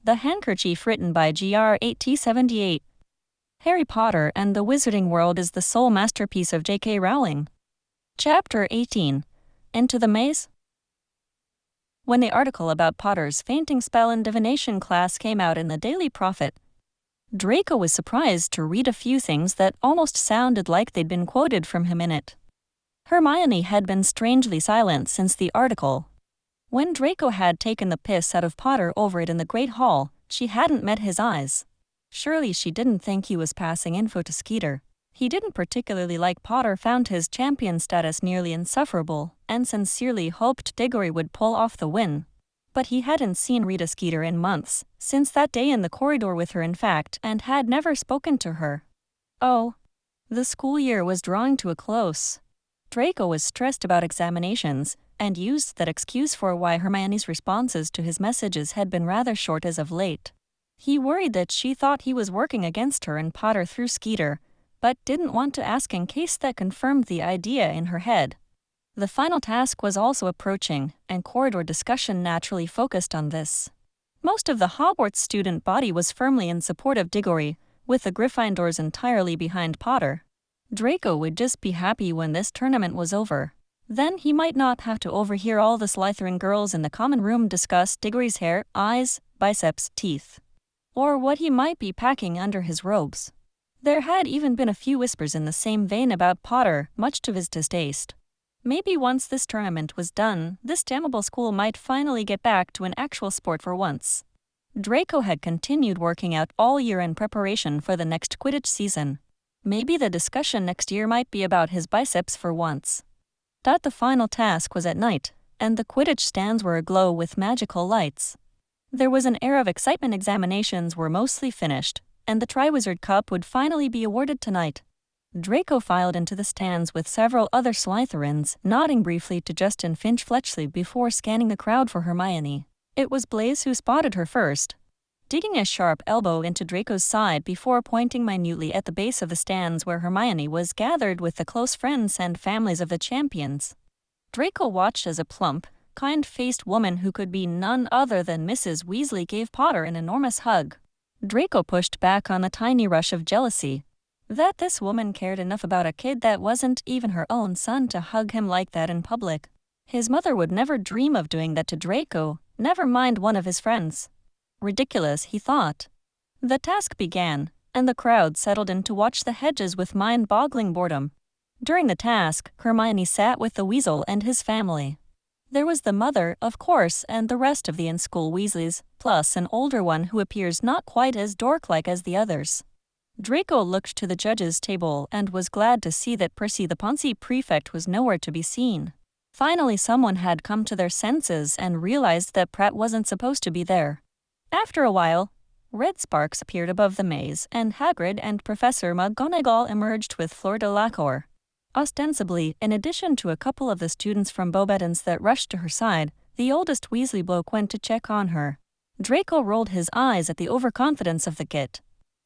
The Handkerchief, written by Gr. 1878. Harry Potter and the Wizarding World is the sole masterpiece of J.K. Rowling. Chapter 18. Into the Maze? When the article about Potter's fainting spell in divination class came out in the Daily Prophet, Draco was surprised to read a few things that almost sounded like they'd been quoted from him in it. Hermione had been strangely silent since the article. When Draco had taken the piss out of Potter over it in the Great Hall, she hadn't met his eyes. Surely she didn't think he was passing info to Skeeter. He didn't particularly like Potter, found his champion status nearly insufferable, and sincerely hoped Diggory would pull off the win. But he hadn't seen Rita Skeeter in months, since that day in the corridor with her in fact, and had never spoken to her. Oh. The school year was drawing to a close. Draco was stressed about examinations, and used that excuse for why Hermione's responses to his messages had been rather short as of late. He worried that she thought he was working against her and Potter through Skeeter, but didn't want to ask in case that confirmed the idea in her head. The final task was also approaching, and corridor discussion naturally focused on this. Most of the Hogwarts student body was firmly in support of Diggory, with the Gryffindors entirely behind Potter. Draco would just be happy when this tournament was over. Then he might not have to overhear all the Slytherin girls in the common room discuss Diggory's hair, eyes, biceps, teeth, or what he might be packing under his robes. There had even been a few whispers in the same vein about Potter, much to his distaste. Maybe once this tournament was done, this damnable school might finally get back to an actual sport for once. Draco had continued working out all year in preparation for the next Quidditch season. Maybe the discussion next year might be about his biceps for once. The final task was at night, and the Quidditch stands were aglow with magical lights. There was an air of excitement. Examinations were mostly finished, and the Triwizard Cup would finally be awarded tonight. Draco filed into the stands with several other Slytherins, nodding briefly to Justin Finch-Fletchley before scanning the crowd for Hermione. It was Blaise who spotted her first, digging a sharp elbow into Draco's side before pointing minutely at the base of the stands where Hermione was gathered with the close friends and families of the champions. Draco watched as a plump, kind-faced woman who could be none other than Mrs. Weasley gave Potter an enormous hug. Draco pushed back on the tiny rush of jealousy. That this woman cared enough about a kid that wasn't even her own son to hug him like that in public. His mother would never dream of doing that to Draco, never mind one of his friends. Ridiculous, he thought. The task began, and the crowd settled in to watch the hedges with mind-boggling boredom. During the task, Hermione sat with the Weasel and his family. There was the mother, of course, and the rest of the in-school Weasleys, plus an older one who appears not quite as dork-like as the others. Draco looked to the judges' table and was glad to see that Percy the Poncy prefect was nowhere to be seen. Finally someone had come to their senses and realized that Pratt wasn't supposed to be there. After a while, red sparks appeared above the maze, and Hagrid and Professor McGonagall emerged with Fleur de la Cour. Ostensibly, in addition to a couple of the students from Beauxbatons that rushed to her side, the oldest Weasley bloke went to check on her. Draco rolled his eyes at the overconfidence of the git.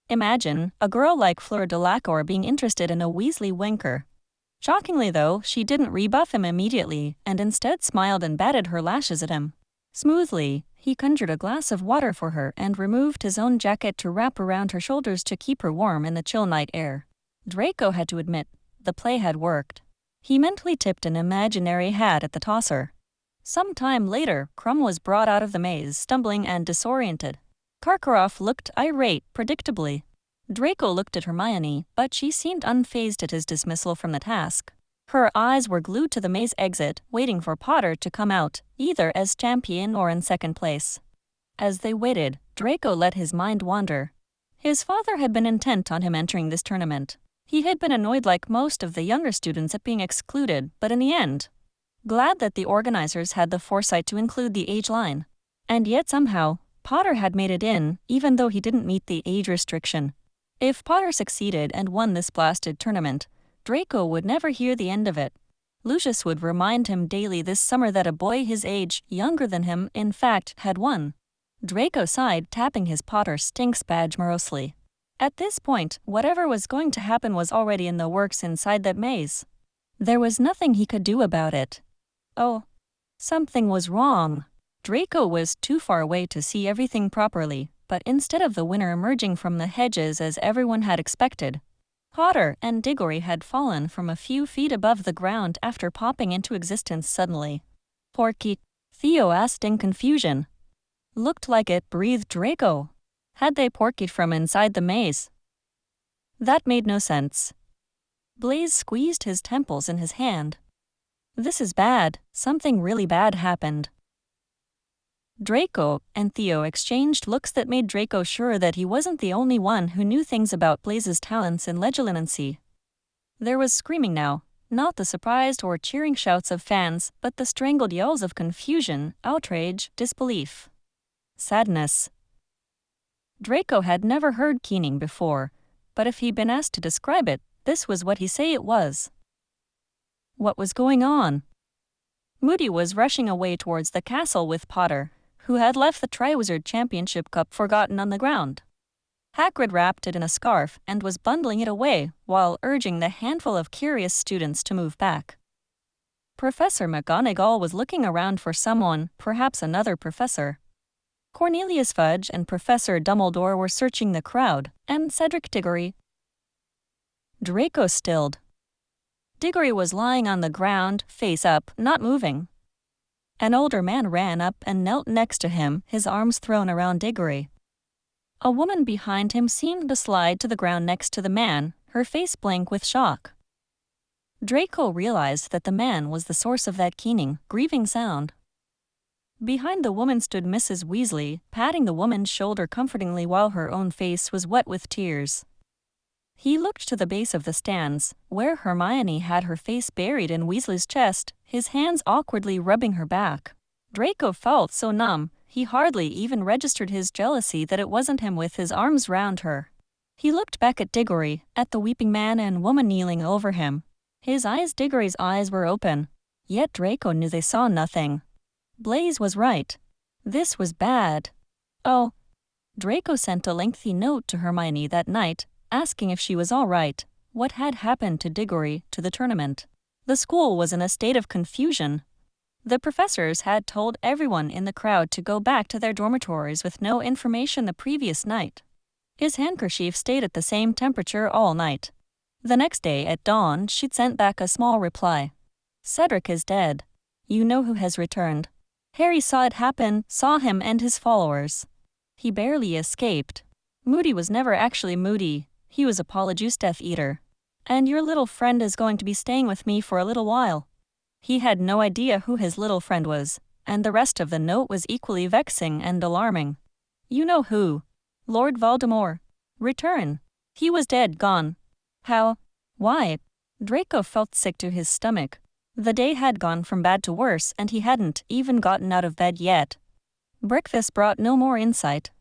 Imagine a girl like Fleur de la Cour being interested in a Weasley winker. Shockingly though, she didn't rebuff him immediately, and instead smiled and batted her lashes at him. Smoothly, he conjured a glass of water for her and removed his own jacket to wrap around her shoulders to keep her warm in the chill night air. Draco had to admit, the play had worked. He mentally tipped an imaginary hat at the tosser. Some time later, Krum was brought out of the maze, stumbling and disoriented. Karkaroff looked irate, predictably. Draco looked at Hermione, but she seemed unfazed at his dismissal from the task. Her eyes were glued to the maze exit, waiting for Potter to come out, either as champion or in second place. As they waited, Draco let his mind wander. His father had been intent on him entering this tournament. He had been annoyed like most of the younger students at being excluded, but in the end, glad that the organizers had the foresight to include the age line. And yet somehow, Potter had made it in, even though he didn't meet the age restriction. If Potter succeeded and won this blasted tournament, Draco would never hear the end of it. Lucius would remind him daily this summer that a boy his age, younger than him, in fact, had won. Draco sighed, tapping his Potter Stinks badge morosely. At this point, whatever was going to happen was already in the works inside that maze. There was nothing he could do about it. Oh, something was wrong. Draco was too far away to see everything properly, but instead of the winner emerging from the hedges as everyone had expected, Potter and Diggory had fallen from a few feet above the ground after popping into existence suddenly. Porky? Theo asked in confusion. Looked like it, breathed Draco. Had they porkied from inside the maze? That made no sense. Blaze squeezed his temples in his hand. This is bad. Something really bad happened. Draco and Theo exchanged looks that made Draco sure that he wasn't the only one who knew things about Blaze's talents and legilinancy. There was screaming now, not the surprised or cheering shouts of fans, but the strangled yells of confusion, outrage, disbelief. Sadness. Draco had never heard keening before, but if he'd been asked to describe it, this was what he'd say it was. What was going on? Moody was rushing away towards the castle with Potter, who had left the Triwizard Championship Cup forgotten on the ground. Hagrid wrapped it in a scarf and was bundling it away while urging the handful of curious students to move back. Professor McGonagall was looking around for someone, perhaps another professor. Cornelius Fudge and Professor Dumbledore were searching the crowd, and Cedric Diggory. Draco stilled. Diggory was lying on the ground, face up, not moving. An older man ran up and knelt next to him, his arms thrown around Diggory. A woman behind him seemed to slide to the ground next to the man, her face blank with shock. Draco realized that the man was the source of that keening, grieving sound. Behind the woman stood Mrs. Weasley, patting the woman's shoulder comfortingly while her own face was wet with tears. He looked to the base of the stands, where Hermione had her face buried in Weasley's chest, his hands awkwardly rubbing her back. Draco felt so numb, he hardly even registered his jealousy that it wasn't him with his arms round her. He looked back at Diggory, at the weeping man and woman kneeling over him. Diggory's eyes were open, yet Draco knew they saw nothing. Blaze was right. This was bad. Oh. Draco sent a lengthy note to Hermione that night, asking if she was all right, what had happened to Diggory, to the tournament. The school was in a state of confusion. The professors had told everyone in the crowd to go back to their dormitories with no information the previous night. His handkerchief stayed at the same temperature all night. The next day at dawn, she'd sent back a small reply. Cedric is dead. You know who has returned. Harry saw it happen, saw him and his followers. He barely escaped. Moody was never actually Moody. He was a Polyjuice Death Eater. And your little friend is going to be staying with me for a little while. He had no idea who his little friend was, and the rest of the note was equally vexing and alarming. You know who. Lord Voldemort. Return. He was dead, gone. How? Why? Draco felt sick to his stomach. The day had gone from bad to worse, and he hadn't even gotten out of bed yet. Breakfast brought no more insight.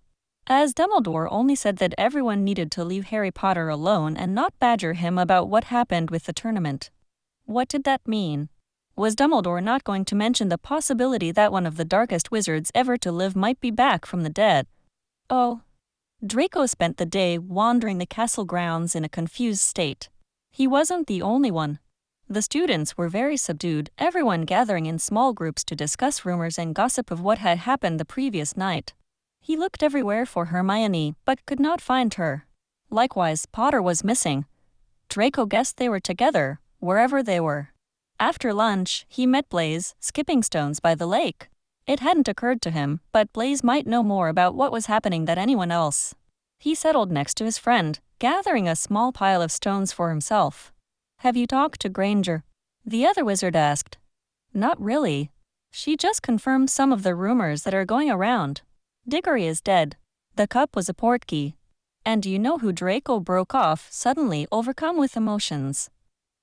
As Dumbledore only said that everyone needed to leave Harry Potter alone and not badger him about what happened with the tournament. What did that mean? Was Dumbledore not going to mention the possibility that one of the darkest wizards ever to live might be back from the dead? Oh. Draco spent the day wandering the castle grounds in a confused state. He wasn't the only one. The students were very subdued, everyone gathering in small groups to discuss rumors and gossip of what had happened the previous night. He looked everywhere for Hermione, but could not find her. Likewise, Potter was missing. Draco guessed they were together, wherever they were. After lunch, he met Blaze, skipping stones by the lake. It hadn't occurred to him, but Blaze might know more about what was happening than anyone else. He settled next to his friend, gathering a small pile of stones for himself. Have you talked to Granger? The other wizard asked. Not really. She just confirmed some of the rumors that are going around. Diggory is dead. The cup was a portkey. And do you know who? Draco broke off, suddenly overcome with emotions.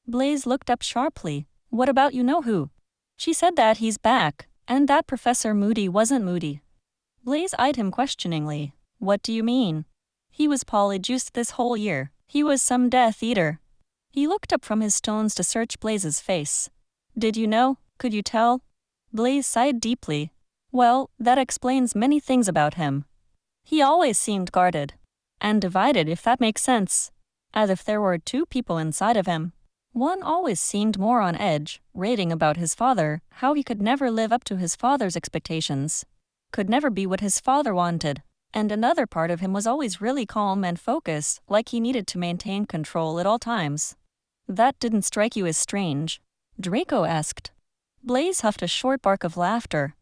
Blaze looked up sharply. What about you know who? She said that he's back, and that Professor Moody wasn't Moody. Blaze eyed him questioningly. What do you mean? He was polyjuiced this whole year. He was some Death Eater. He looked up from his stones to search Blaze's face. Did you know? Could you tell? Blaze sighed deeply. Well, that explains many things about him. He always seemed guarded. And divided, if that makes sense. As if there were two people inside of him. One always seemed more on edge, rating about his father, how he could never live up to his father's expectations. could never be what his father wanted, and another part of him was always really calm and focused, like he needed to maintain control at all times. That didn't strike you as strange? Draco asked. Blaze huffed a short bark of laughter.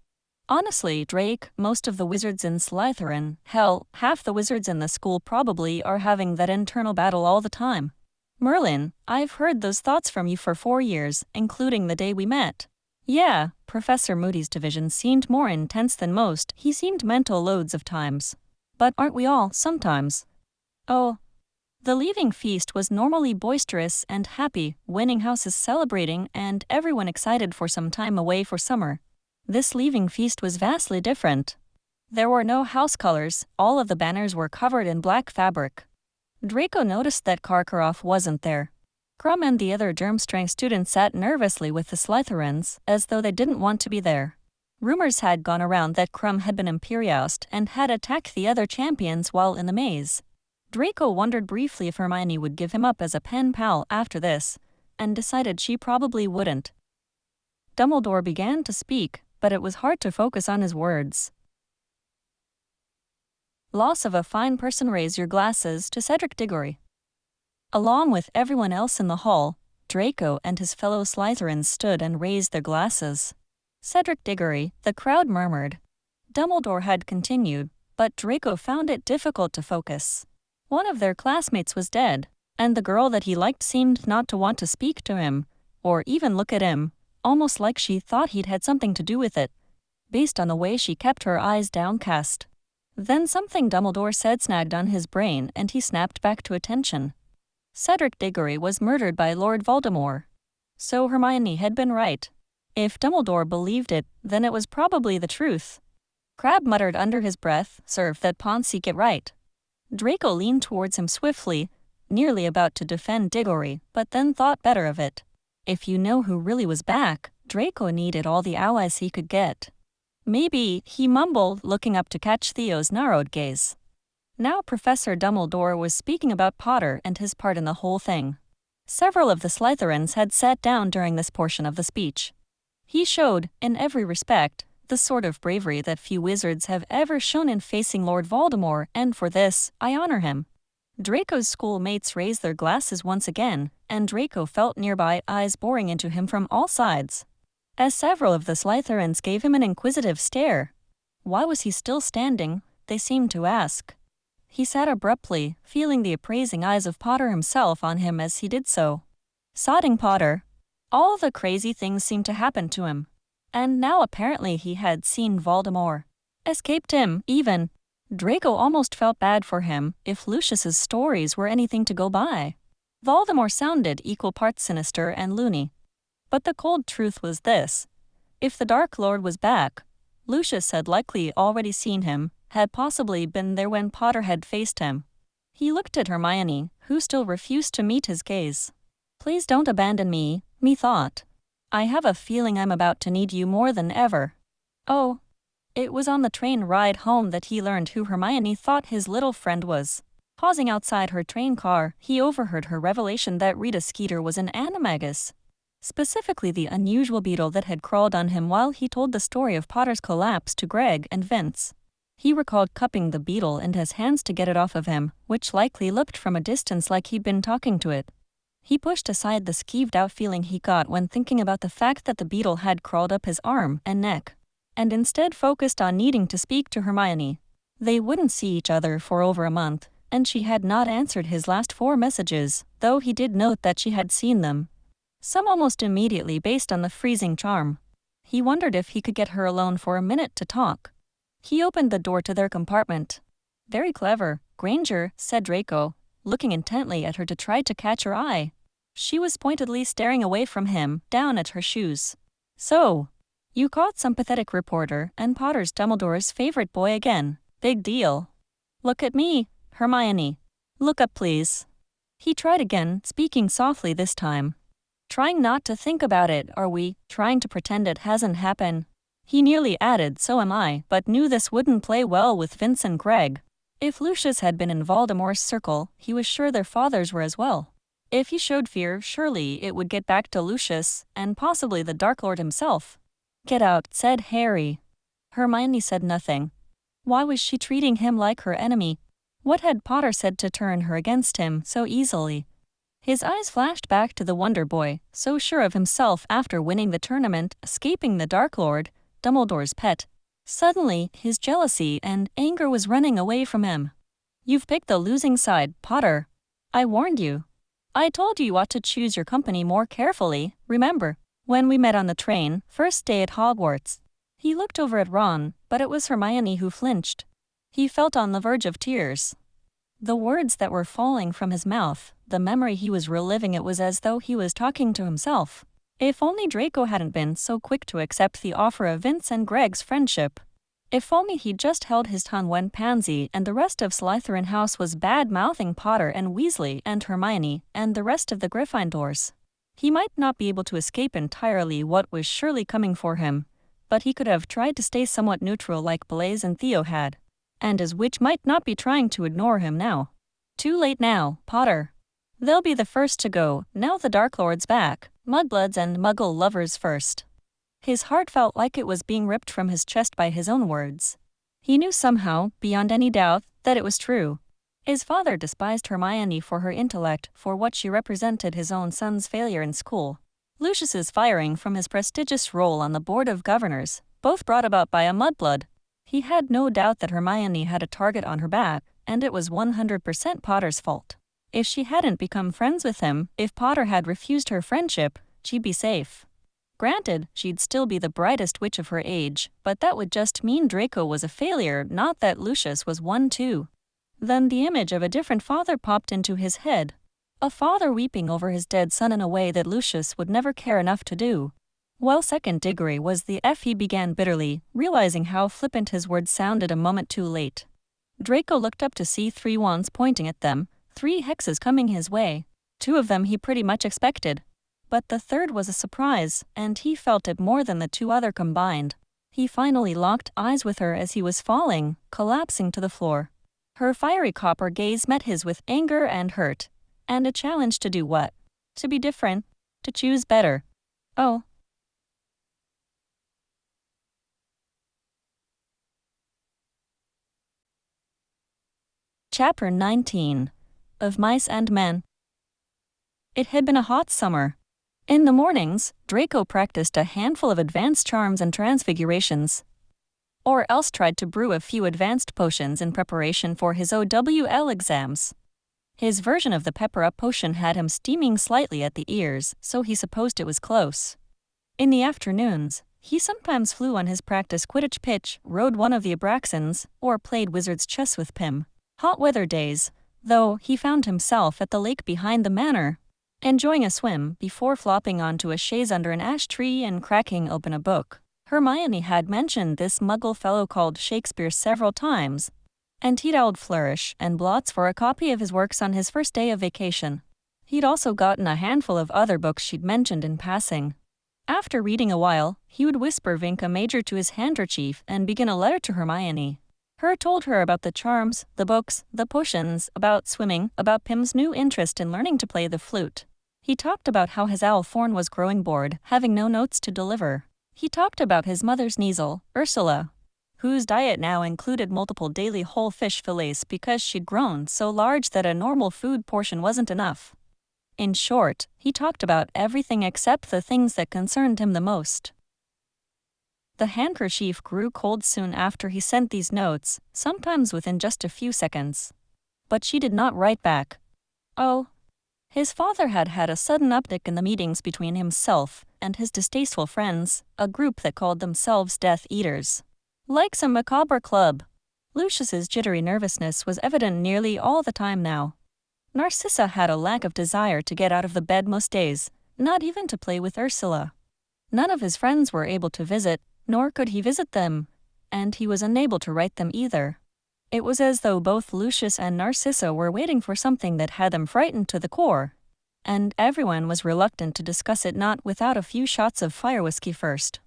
Honestly, Drake, most of the wizards in Slytherin, hell, half the wizards in the school probably are having that internal battle all the time. Merlin, I've heard those thoughts from you for 4 years, including the day we met. Yeah, Professor Moody's division seemed more intense than most. He seemed mental loads of times. But aren't we all, sometimes? Oh. The leaving feast was normally boisterous and happy, winning houses celebrating and everyone excited for some time away for summer. This leaving feast was vastly different. There were no house colors, all of the banners were covered in black fabric. Draco noticed that Karkaroff wasn't there. Crumb and the other Durmstrang students sat nervously with the Slytherins, as though they didn't want to be there. Rumors had gone around that Crumb had been Imperiaused and had attacked the other champions while in the maze. Draco wondered briefly if Hermione would give him up as a pen pal after this, and decided she probably wouldn't. Dumbledore began to speak, but it was hard to focus on his words. Loss of a fine person. Raise your glasses to Cedric Diggory. Along with everyone else in the hall, Draco and his fellow Slytherins stood and raised their glasses. Cedric Diggory, the crowd murmured. Dumbledore had continued, but Draco found it difficult to focus. One of their classmates was dead, and the girl that he liked seemed not to want to speak to him, or even look at him, almost like she thought he'd had something to do with it, based on the way she kept her eyes downcast. Then something Dumbledore said snagged on his brain and he snapped back to attention. Cedric Diggory was murdered by Lord Voldemort. So Hermione had been right. If Dumbledore believed it, then it was probably the truth. Crabbe muttered under his breath, "Serve that Ponzi get right." Draco leaned towards him swiftly, nearly about to defend Diggory, but then thought better of it. If you know who really was back, Draco needed all the allies he could get. Maybe, he mumbled, looking up to catch Theo's narrowed gaze. Now Professor Dumbledore was speaking about Potter and his part in the whole thing. Several of the Slytherins had sat down during this portion of the speech. He showed, in every respect, the sort of bravery that few wizards have ever shown in facing Lord Voldemort, and for this, I honor him. Draco's schoolmates raised their glasses once again, and Draco felt nearby eyes boring into him from all sides. As several of the Slytherins gave him an inquisitive stare. Why was he still standing, they seemed to ask. He sat abruptly, feeling the appraising eyes of Potter himself on him as he did so. Sodding Potter. All the crazy things seemed to happen to him. And now apparently he had seen Voldemort. Escaped him, even. Draco almost felt bad for him, if Lucius's stories were anything to go by. Voldemort sounded equal parts sinister and loony. But the cold truth was this. If the Dark Lord was back, Lucius had likely already seen him, had possibly been there when Potter had faced him. He looked at Hermione, who still refused to meet his gaze. Please don't abandon me, thought. I have a feeling I'm about to need you more than ever. Oh. It was on the train ride home that he learned who Hermione thought his little friend was. Pausing outside her train car, he overheard her revelation that Rita Skeeter was an animagus. Specifically the unusual beetle that had crawled on him while he told the story of Potter's collapse to Greg and Vince. He recalled cupping the beetle in his hands to get it off of him, which likely looked from a distance like he'd been talking to it. He pushed aside the skeeved-out feeling he got when thinking about the fact that the beetle had crawled up his arm and neck, and instead focused on needing to speak to Hermione. They wouldn't see each other for over a month, and she had not answered his last 4 messages, though he did note that she had seen them. Some almost immediately based on the freezing charm. He wondered if he could get her alone for a minute to talk. He opened the door to their compartment. Very clever, Granger, said Draco, looking intently at her to try to catch her eye. She was pointedly staring away from him, down at her shoes. So, you caught some pathetic reporter and Potter's Dumbledore's favorite boy again. Big deal. Look at me, Hermione. Look up, please. He tried again, speaking softly this time. Trying not to think about it, are we? Trying to pretend it hasn't happened. He nearly added, so am I, but knew this wouldn't play well with Vince and Greg. If Lucius had been in Voldemort's circle, he was sure their fathers were as well. If he showed fear, surely it would get back to Lucius, and possibly the Dark Lord himself. Get out, said Harry. Hermione said nothing. Why was she treating him like her enemy? What had Potter said to turn her against him so easily? His eyes flashed back to the Wonder Boy, so sure of himself after winning the tournament, escaping the Dark Lord, Dumbledore's pet. Suddenly, his jealousy and anger was running away from him. You've picked the losing side, Potter. I warned you. I told you ought to choose your company more carefully, remember, when we met on the train, first day at Hogwarts. He looked over at Ron, but it was Hermione who flinched. He felt on the verge of tears. The words that were falling from his mouth, the memory he was reliving, it was as though he was talking to himself. If only Draco hadn't been so quick to accept the offer of Vince and Greg's friendship. If only he'd just held his tongue when Pansy and the rest of Slytherin House was bad-mouthing Potter and Weasley and Hermione and the rest of the Gryffindors. He might not be able to escape entirely what was surely coming for him, but he could have tried to stay somewhat neutral like Blaise and Theo had. And his witch might not be trying to ignore him now. Too late now, Potter. They'll be the first to go, now the Dark Lord's back, mudbloods and muggle lovers first. His heart felt like it was being ripped from his chest by his own words. He knew somehow, beyond any doubt, that it was true. His father despised Hermione for her intellect, for what she represented his own son's failure in school. Lucius's firing from his prestigious role on the Board of Governors, both brought about by a mudblood. He had no doubt that Hermione had a target on her back, and it was 100% Potter's fault. If she hadn't become friends with him, if Potter had refused her friendship, she'd be safe. Granted, she'd still be the brightest witch of her age, but that would just mean Draco was a failure, not that Lucius was one too. Then the image of a different father popped into his head. A father weeping over his dead son in a way that Lucius would never care enough to do. Well, second degree was the F, he began bitterly, realizing how flippant his words sounded a moment too late. Draco looked up to see 3 wands pointing at them, 3 hexes coming his way. 2 of them he pretty much expected. But the third was a surprise, and he felt it more than the 2 other combined. He finally locked eyes with her as he was falling, collapsing to the floor. Her fiery copper gaze met his with anger and hurt, and a challenge to do what? To be different, to choose better. Oh. Chapter 19. Of Mice and Men. It had been a hot summer. In the mornings, Draco practiced a handful of advanced charms and transfigurations, or else tried to brew a few advanced potions in preparation for his OWL exams. His version of the pepper-up potion had him steaming slightly at the ears, so he supposed it was close. In the afternoons, he sometimes flew on his practice Quidditch pitch, rode one of the Abraxans, or played wizard's chess with Pym. Hot weather days, though, he found himself at the lake behind the manor, enjoying a swim before flopping onto a chaise under an ash tree and cracking open a book. Hermione had mentioned this muggle fellow called Shakespeare several times, and he'd owled Flourish and Blots for a copy of his works on his first day of vacation. He'd also gotten a handful of other books she'd mentioned in passing. After reading a while, he would whisper Vinca Major to his handkerchief and begin a letter to Hermione. Her told her about the charms, the books, the potions, about swimming, about Pym's new interest in learning to play the flute. He talked about how his owl Thorn was growing bored, having no notes to deliver. He talked about his mother's Kneazle, Ursula, whose diet now included multiple daily whole fish fillets because she'd grown so large that a normal food portion wasn't enough. In short, he talked about everything except the things that concerned him the most. The handkerchief grew cold soon after he sent these notes, sometimes within just a few seconds. But she did not write back. Oh. His father had had a sudden uptick in the meetings between himself and his distasteful friends, a group that called themselves Death Eaters. Like some macabre club. Lucius's jittery nervousness was evident nearly all the time now. Narcissa had a lack of desire to get out of the bed most days, not even to play with Ursula. None of his friends were able to visit, nor could he visit them, and he was unable to write them either. It was as though both Lucius and Narcissa were waiting for something that had them frightened to the core, and everyone was reluctant to discuss it not without a few shots of fire whiskey first.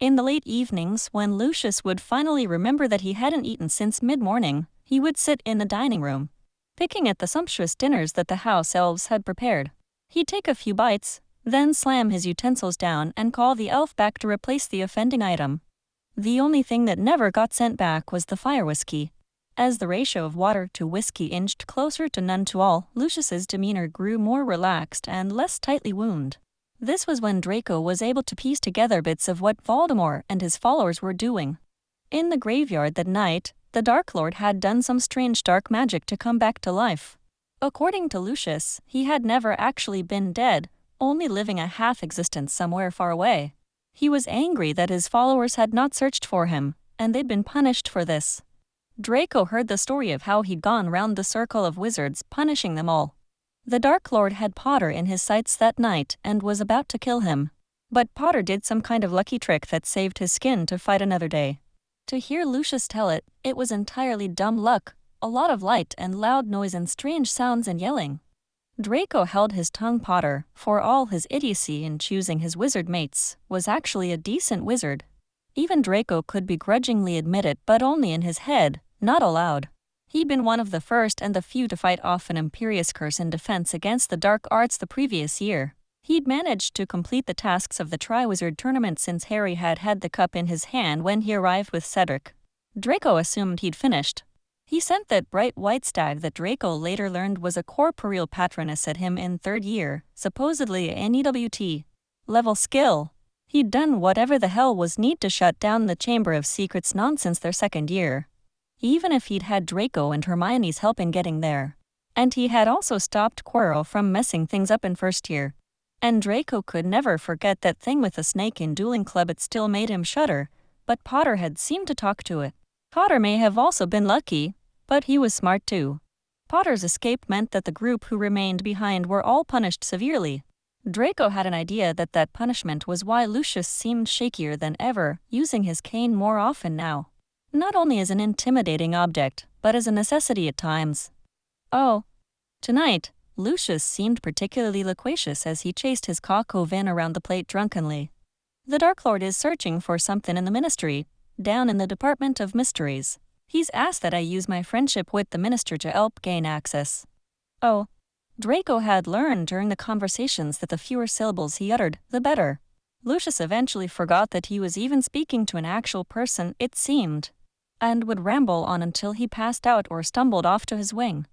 In the late evenings, when Lucius would finally remember that he hadn't eaten since mid-morning, he would sit in the dining room, picking at the sumptuous dinners that the house elves had prepared. He'd take a few bites, then slam his utensils down and call the elf back to replace the offending item. The only thing that never got sent back was the fire whiskey. As the ratio of water to whiskey inched closer to none to all, Lucius's demeanor grew more relaxed and less tightly wound. This was when Draco was able to piece together bits of what Voldemort and his followers were doing. In the graveyard that night, the Dark Lord had done some strange dark magic to come back to life. According to Lucius, he had never actually been dead, only living a half-existence somewhere far away. He was angry that his followers had not searched for him, and they'd been punished for this. Draco heard the story of how he'd gone round the circle of wizards, punishing them all. The Dark Lord had Potter in his sights that night and was about to kill him. But Potter did some kind of lucky trick that saved his skin to fight another day. To hear Lucius tell it, it was entirely dumb luck, a lot of light and loud noise and strange sounds and yelling. Draco held his tongue. Potter, for all his idiocy in choosing his wizard mates, was actually a decent wizard. Even Draco could begrudgingly admit it, but only in his head, not aloud. He'd been one of the first and the few to fight off an Imperius curse in defense against the dark arts the previous year. He'd managed to complete the tasks of the Triwizard Tournament since Harry had had the cup in his hand when he arrived with Cedric. Draco assumed he'd finished. He sent that bright white stag that Draco later learned was a corporeal patroness at him in third year, supposedly an EWT level skill. He'd done whatever the hell was needed to shut down the Chamber of Secrets nonsense their second year. Even if he'd had Draco and Hermione's help in getting there. And he had also stopped Quirrell from messing things up in first year. And Draco could never forget that thing with the snake in Dueling Club. It still made him shudder, but Potter had seemed to talk to it. Potter may have also been lucky, but he was smart too. Potter's escape meant that the group who remained behind were all punished severely. Draco had an idea that that punishment was why Lucius seemed shakier than ever, using his cane more often now. Not only as an intimidating object, but as a necessity at times. Oh. Tonight, Lucius seemed particularly loquacious as he chased his cock-o-vin around the plate drunkenly. The Dark Lord is searching for something in the Ministry, down in the Department of Mysteries. He's asked that I use my friendship with the Minister to help gain access. Oh. Draco had learned during the conversations that the fewer syllables he uttered, the better. Lucius eventually forgot that he was even speaking to an actual person, it seemed, and would ramble on until he passed out or stumbled off to his wing.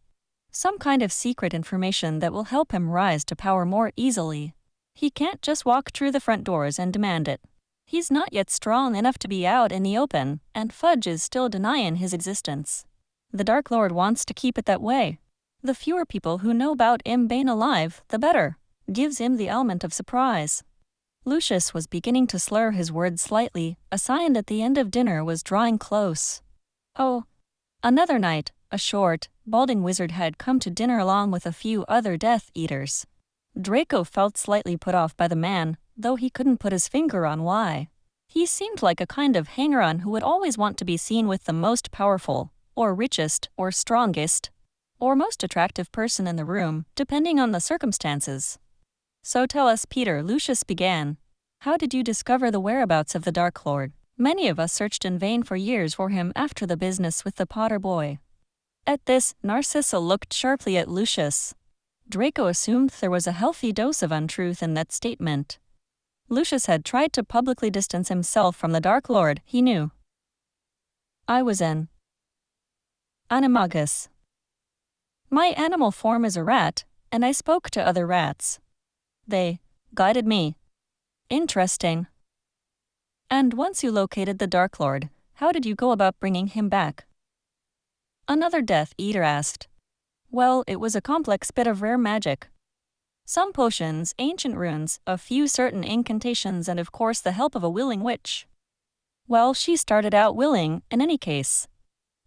Some kind of secret information that will help him rise to power more easily. He can't just walk through the front doors and demand it. He's not yet strong enough to be out in the open, and Fudge is still denying his existence. The Dark Lord wants to keep it that way. The fewer people who know about Bane alive, the better. Gives him the element of surprise. Lucius was beginning to slur his words slightly, a sign that the end of dinner was drawing close. Oh. Another night, a short, balding wizard had come to dinner along with a few other Death Eaters. Draco felt slightly put off by the man, though he couldn't put his finger on why. He seemed like a kind of hanger-on who would always want to be seen with the most powerful, or richest, or strongest, or most attractive person in the room, depending on the circumstances. So tell us, Peter, Lucius began. How did you discover the whereabouts of the Dark Lord? Many of us searched in vain for years for him after the business with the Potter boy. At this, Narcissa looked sharply at Lucius. Draco assumed there was a healthy dose of untruth in that statement. Lucius had tried to publicly distance himself from the Dark Lord, he knew. I was an animagus. My animal form is a rat, and I spoke to other rats. They guided me. Interesting. And once you located the Dark Lord, how did you go about bringing him back? Another Death Eater asked. Well, it was a complex bit of rare magic. Some potions, ancient runes, a few certain incantations, and of course the help of a willing witch. Well, she started out willing, in any case.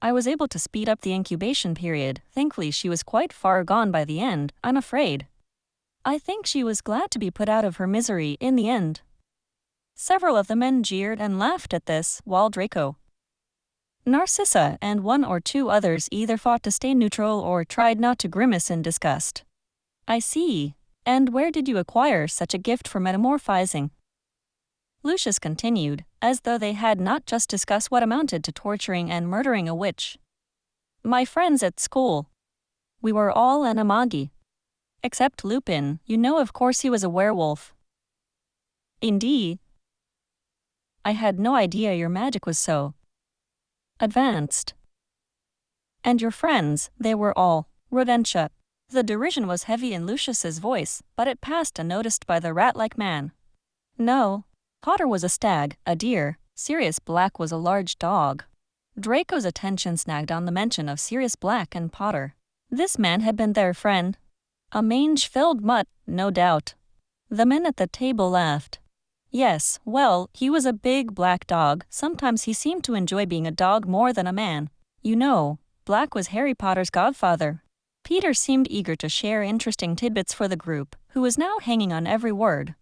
I was able to speed up the incubation period. Thankfully, she was quite far gone by the end, I'm afraid. I think she was glad to be put out of her misery in the end. Several of the men jeered and laughed at this, while Draco, Narcissa, and one or two others either fought to stay neutral or tried not to grimace in disgust. I see. And where did you acquire such a gift for metamorphizing? Lucius continued, as though they had not just discussed what amounted to torturing and murdering a witch. My friends at school. We were all animagi. Except Lupin, you know, of course he was a werewolf. Indeed. I had no idea your magic was so advanced. And your friends, they were all rodentia. The derision was heavy in Lucius's voice, but it passed unnoticed by the rat-like man. No. Potter was a stag, a deer. Sirius Black was a large dog. Draco's attention snagged on the mention of Sirius Black and Potter. This man had been their friend. A mange-filled mutt, no doubt. The men at the table laughed. Yes, well, he was a big black dog. Sometimes he seemed to enjoy being a dog more than a man. You know, Black was Harry Potter's godfather. Peter seemed eager to share interesting tidbits for the group, who was now hanging on every word.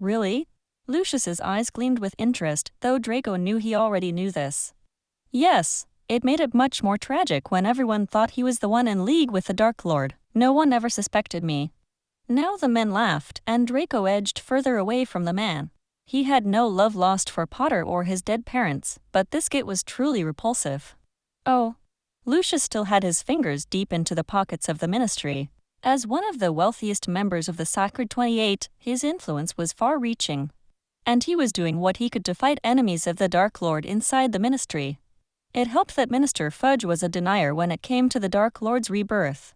Really? Lucius's eyes gleamed with interest, though Draco knew he already knew this. Yes, it made it much more tragic when everyone thought he was the one in league with the Dark Lord. No one ever suspected me. Now the men laughed, and Draco edged further away from the man. He had no love lost for Potter or his dead parents, but this git was truly repulsive. Oh. Lucius still had his fingers deep into the pockets of the ministry. As one of the wealthiest members of the Sacred 28, his influence was far-reaching. And he was doing what he could to fight enemies of the Dark Lord inside the ministry. It helped that Minister Fudge was a denier when it came to the Dark Lord's rebirth.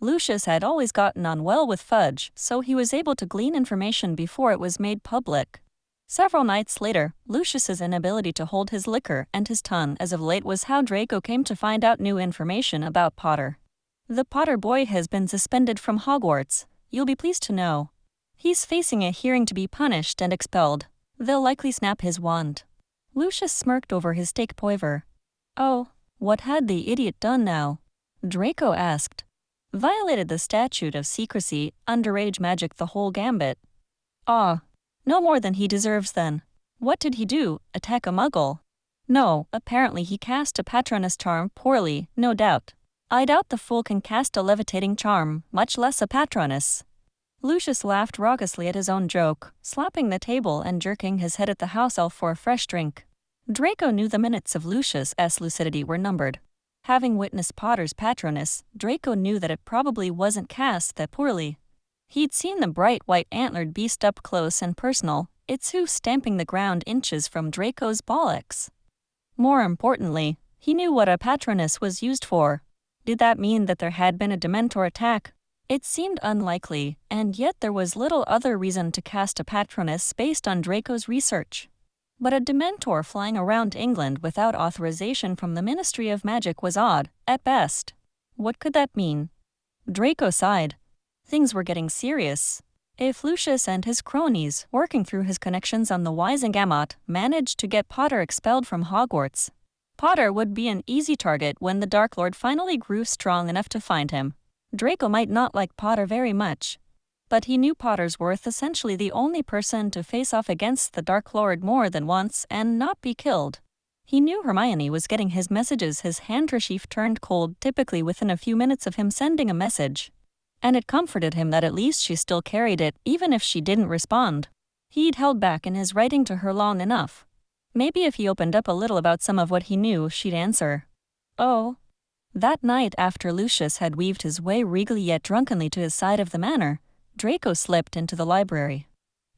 Lucius had always gotten on well with Fudge, so he was able to glean information before it was made public. Several nights later, Lucius's inability to hold his liquor and his tongue as of late was how Draco came to find out new information about Potter. The Potter boy has been suspended from Hogwarts, you'll be pleased to know. He's facing a hearing to be punished and expelled. They'll likely snap his wand. Lucius smirked over his steak poiver. Oh, what had the idiot done now? Draco asked. Violated the statute of secrecy, underage magic, the whole gambit. Ah. No more than he deserves then. What did he do, attack a muggle? No, apparently he cast a patronus charm poorly, no doubt. I doubt the fool can cast a levitating charm, much less a patronus. Lucius laughed raucously at his own joke, slapping the table and jerking his head at the house elf for a fresh drink. Draco knew the minutes of Lucius's lucidity were numbered. Having witnessed Potter's patronus, Draco knew that it probably wasn't cast that poorly. He'd seen the bright white antlered beast up close and personal, its hooves stamping the ground inches from Draco's bollocks. More importantly, he knew what a patronus was used for. Did that mean that there had been a Dementor attack? It seemed unlikely, and yet there was little other reason to cast a patronus based on Draco's research. But a Dementor flying around England without authorization from the Ministry of Magic was odd, at best. What could that mean? Draco sighed. Things were getting serious. If Lucius and his cronies, working through his connections on the Wisengamot, managed to get Potter expelled from Hogwarts, Potter would be an easy target when the Dark Lord finally grew strong enough to find him. Draco might not like Potter very much, but he knew Potter's worth, essentially the only person to face off against the Dark Lord more than once and not be killed. He knew Hermione was getting his messages. His handkerchief turned cold typically within a few minutes of him sending a message. And it comforted him that at least she still carried it, even if she didn't respond. He'd held back in his writing to her long enough. Maybe if he opened up a little about some of what he knew, she'd answer. Oh. That night, after Lucius had weaved his way regally yet drunkenly to his side of the manor, Draco slipped into the library.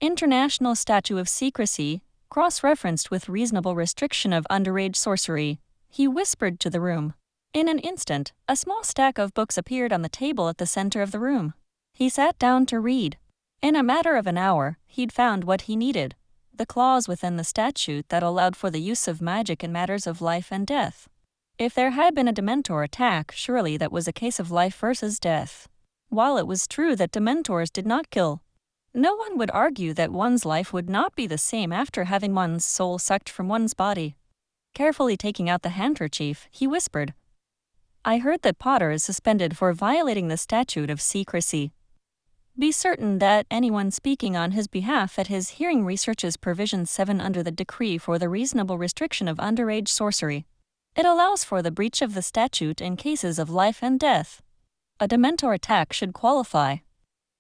International Statute of Secrecy, cross-referenced with reasonable restriction of underage sorcery, he whispered to the room. In an instant, a small stack of books appeared on the table at the center of the room. He sat down to read. In a matter of an hour, he'd found what he needed, the clause within the statute that allowed for the use of magic in matters of life and death. If there had been a Dementor attack, surely that was a case of life versus death. While it was true that Dementors did not kill, no one would argue that one's life would not be the same after having one's soul sucked from one's body. Carefully taking out the handkerchief, he whispered, I heard that Potter is suspended for violating the statute of secrecy. Be certain that anyone speaking on his behalf at his hearing researches Provision 7 under the Decree for the Reasonable Restriction of Underage Sorcery. It allows for the breach of the statute in cases of life and death. A Dementor attack should qualify.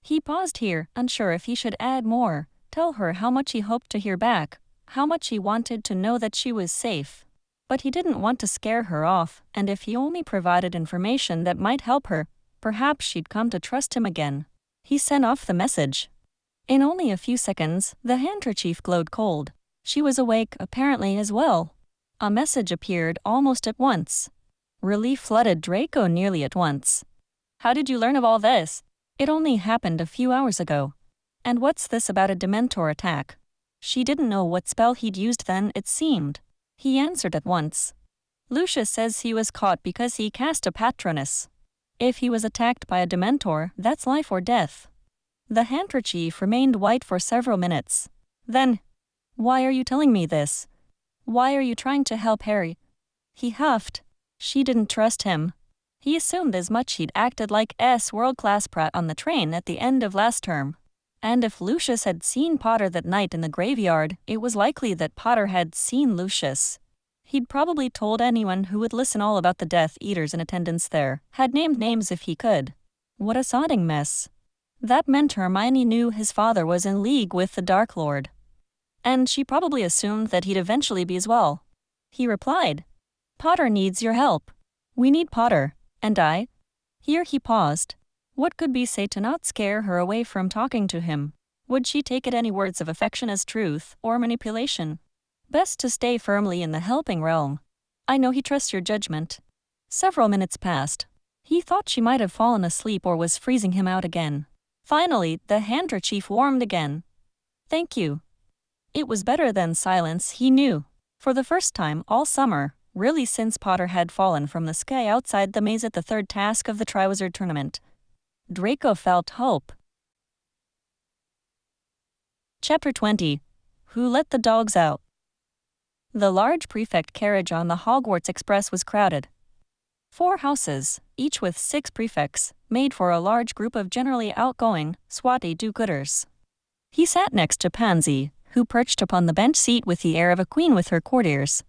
He paused here, unsure if he should add more, tell her how much he hoped to hear back, how much he wanted to know that she was safe. But he didn't want to scare her off, and if he only provided information that might help her, perhaps she'd come to trust him again. He sent off the message. In only a few seconds, the handkerchief glowed cold. She was awake, apparently, as well. A message appeared almost at once. Relief flooded Draco nearly at once. How did you learn of all this? It only happened a few hours ago. And what's this about a Dementor attack? She didn't know what spell he'd used then, it seemed. He answered at once. Lucius says he was caught because he cast a Patronus. If he was attacked by a Dementor, that's life or death. The handkerchief remained white for several minutes. Then, why are you telling me this? Why are you trying to help Harry? He huffed. She didn't trust him. He assumed as much. He'd acted like world-class prat on the train at the end of last term. And if Lucius had seen Potter that night in the graveyard, it was likely that Potter had seen Lucius. He'd probably told anyone who would listen all about the Death Eaters in attendance there, had named names if he could. What a sodding mess. That meant Hermione knew his father was in league with the Dark Lord. And she probably assumed that he'd eventually be as well. He replied, Potter needs your help. We need Potter, and I. Here he paused. What could B say to not scare her away from talking to him? Would she take it any words of affection as truth or manipulation? Best to stay firmly in the helping realm. I know he trusts your judgment. Several minutes passed. He thought she might have fallen asleep or was freezing him out again. Finally, the handkerchief warmed again. Thank you. It was better than silence, he knew. For the first time all summer, really since Potter had fallen from the sky outside the maze at the third task of the Triwizard Tournament, Draco felt hope. Chapter 20. Who Let the Dogs Out? The large prefect carriage on the Hogwarts Express was crowded. 4 houses, each with 6 prefects, made for a large group of generally outgoing, swotty do-gooders. He sat next to Pansy, who perched upon the bench seat with the air of a queen with her courtiers.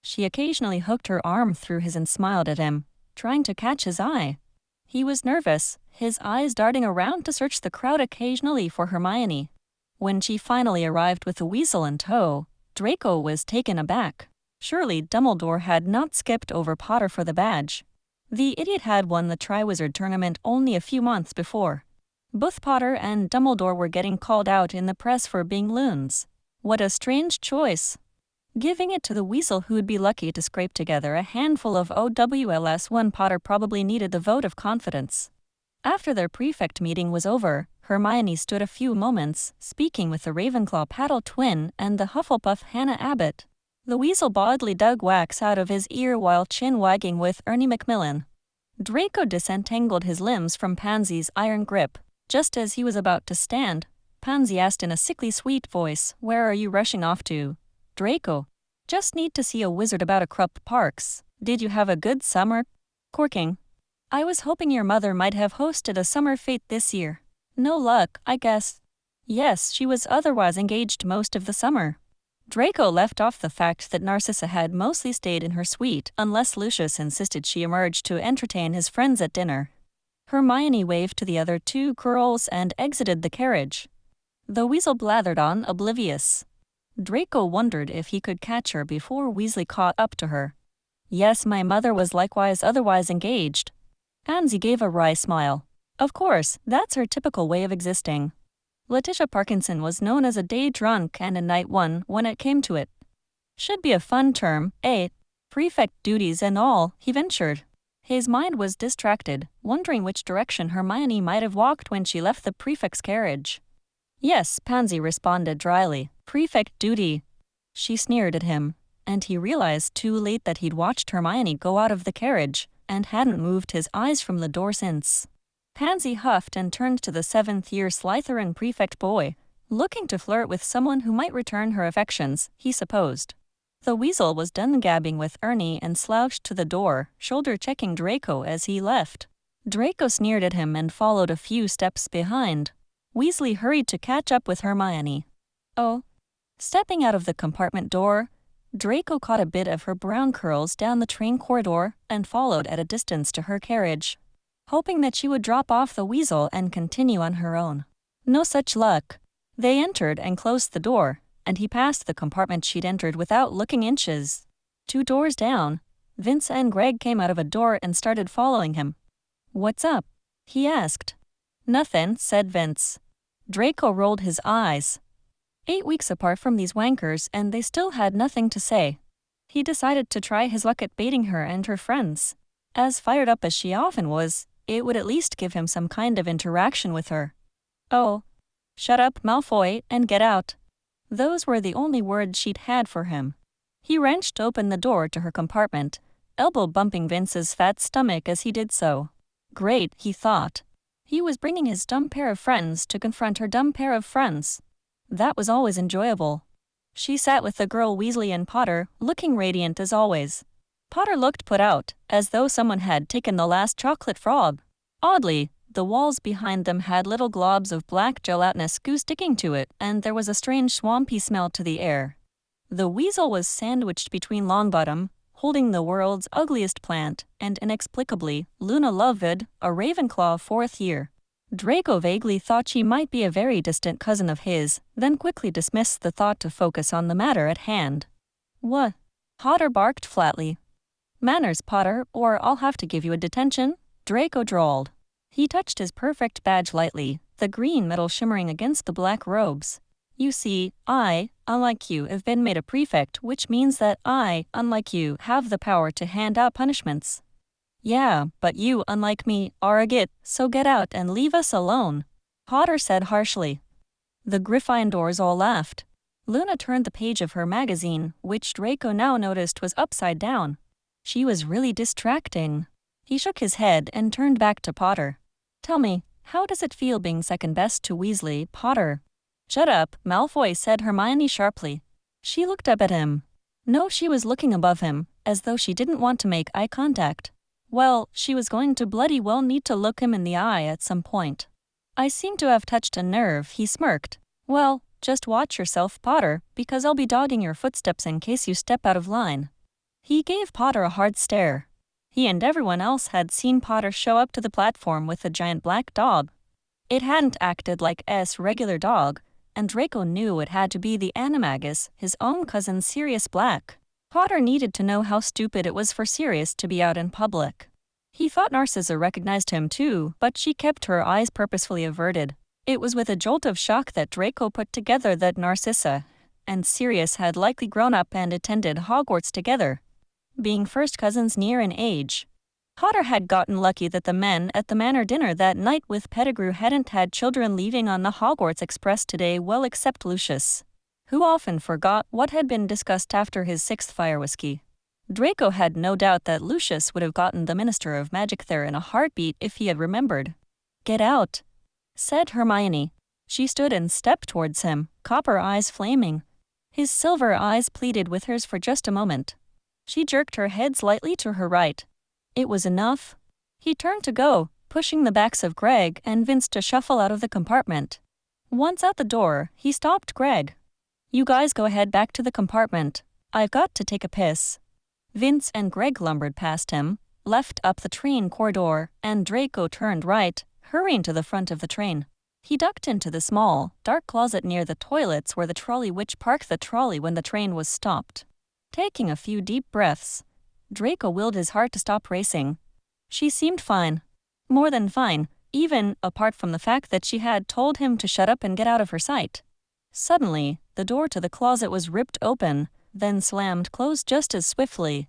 She occasionally hooked her arm through his and smiled at him, trying to catch his eye. He was nervous, his eyes darting around to search the crowd occasionally for Hermione. When she finally arrived with the weasel in tow, Draco was taken aback. Surely Dumbledore had not skipped over Potter for the badge. The idiot had won the Triwizard Tournament only a few months before. Both Potter and Dumbledore were getting called out in the press for being loons. What a strange choice. Giving it to the weasel who'd be lucky to scrape together a handful of OWLS1. Potter probably needed the vote of confidence. After their prefect meeting was over, Hermione stood a few moments, speaking with the Ravenclaw Paddle twin and the Hufflepuff Hannah Abbott. The weasel boldly dug wax out of his ear while chin-wagging with Ernie Macmillan. Draco disentangled his limbs from Pansy's iron grip. Just as he was about to stand, Pansy asked in a sickly sweet voice, "Where are you rushing off to?" Draco. "Just need to see a wizard about a Krupp Parks. Did you have a good summer?" Corking. "I was hoping your mother might have hosted a summer fete this year." "No luck, I guess." Yes, she was otherwise engaged most of the summer. Draco left off the fact that Narcissa had mostly stayed in her suite unless Lucius insisted she emerge to entertain his friends at dinner. Hermione waved to the other 2 girls and exited the carriage. The weasel blathered on, oblivious. Draco wondered if he could catch her before Weasley caught up to her. "Yes, my mother was likewise otherwise engaged." Pansy gave a wry smile. "Of course, that's her typical way of existing." Letitia Parkinson was known as a day drunk and a night one when it came to it. "Should be a fun term, eh? Prefect duties and all," he ventured. His mind was distracted, wondering which direction Hermione might have walked when she left the prefect's carriage. "Yes," Pansy responded dryly. "Prefect duty." She sneered at him, and he realized too late that he'd watched Hermione go out of the carriage and hadn't moved his eyes from the door since. Pansy huffed and turned to the 7th-year Slytherin prefect boy, looking to flirt with someone who might return her affections, he supposed. The weasel was done gabbing with Ernie and slouched to the door, shoulder-checking Draco as he left. Draco sneered at him and followed a few steps behind. Weasley hurried to catch up with Hermione. "Oh." Stepping out of the compartment door, Draco caught a bit of her brown curls down the train corridor and followed at a distance to her carriage, hoping that she would drop off the weasel and continue on her own. No such luck. They entered and closed the door, and he passed the compartment she'd entered without looking inches. 2 doors down, Vince and Greg came out of a door and started following him. "What's up?" he asked. "Nothin'," said Vince. Draco rolled his eyes. 8 weeks apart from these wankers, and they still had nothing to say. He decided to try his luck at baiting her and her friends. As fired up as she often was, it would at least give him some kind of interaction with her. "Oh, shut up, Malfoy, and get out." Those were the only words she'd had for him. He wrenched open the door to her compartment, elbow bumping Vince's fat stomach as he did so. Great, he thought. He was bringing his dumb pair of friends to confront her dumb pair of friends. That was always enjoyable. She sat with the girl Weasley and Potter, looking radiant as always. Potter looked put out, as though someone had taken the last chocolate frog. Oddly, the walls behind them had little globs of black gelatinous goo sticking to it, and there was a strange swampy smell to the air. The weasel was sandwiched between Longbottom, holding the world's ugliest plant, and inexplicably, Luna Lovegood, a Ravenclaw 4th year. Draco vaguely thought she might be a very distant cousin of his, then quickly dismissed the thought to focus on the matter at hand. "What?" Potter barked flatly. "Manners, Potter, or I'll have to give you a detention," Draco drawled. He touched his perfect badge lightly, the green metal shimmering against the black robes. "You see, I, unlike you, have been made a prefect, which means that I, unlike you, have the power to hand out punishments." "Yeah, but you, unlike me, are a git, so get out and leave us alone," Potter said harshly. The Gryffindors all laughed. Luna turned the page of her magazine, which Draco now noticed was upside down. She was really distracting. He shook his head and turned back to Potter. "Tell me, how does it feel being second best to Weasley, Potter?" "Shut up," Malfoy said Hermione sharply. She looked up at him. No, she was looking above him, as though she didn't want to make eye contact. Well, she was going to bloody well need to look him in the eye at some point. "I seem to have touched a nerve," he smirked. "Well, just watch yourself, Potter, because I'll be dogging your footsteps in case you step out of line." He gave Potter a hard stare. He and everyone else had seen Potter show up to the platform with a giant black dog. It hadn't acted like S regular dog, and Draco knew it had to be the Animagus, his own cousin Sirius Black. Potter needed to know how stupid it was for Sirius to be out in public. He thought Narcissa recognized him too, but she kept her eyes purposefully averted. It was with a jolt of shock that Draco put together that Narcissa and Sirius had likely grown up and attended Hogwarts together, being first cousins near in age. Potter had gotten lucky that the men at the manor dinner that night with Pettigrew hadn't had children leaving on the Hogwarts Express today, well except Lucius, who often forgot what had been discussed after his 6th fire whiskey. Draco had no doubt that Lucius would have gotten the Minister of Magic there in a heartbeat if he had remembered. "Get out," said Hermione. She stood and stepped towards him, copper eyes flaming. His silver eyes pleaded with hers for just a moment. She jerked her head slightly to her right. It was enough. He turned to go, pushing the backs of Greg and Vince to shuffle out of the compartment. Once out the door, he stopped Greg. "You guys go ahead back to the compartment. I've got to take a piss." Vince and Greg lumbered past him, left up the train corridor, and Draco turned right, hurrying to the front of the train. He ducked into the small, dark closet near the toilets where the trolley witch parked the trolley when the train was stopped. Taking a few deep breaths, Draco willed his heart to stop racing. She seemed fine. More than fine, even apart from the fact that she had told him to shut up and get out of her sight. Suddenly, the door to the closet was ripped open, then slammed closed just as swiftly.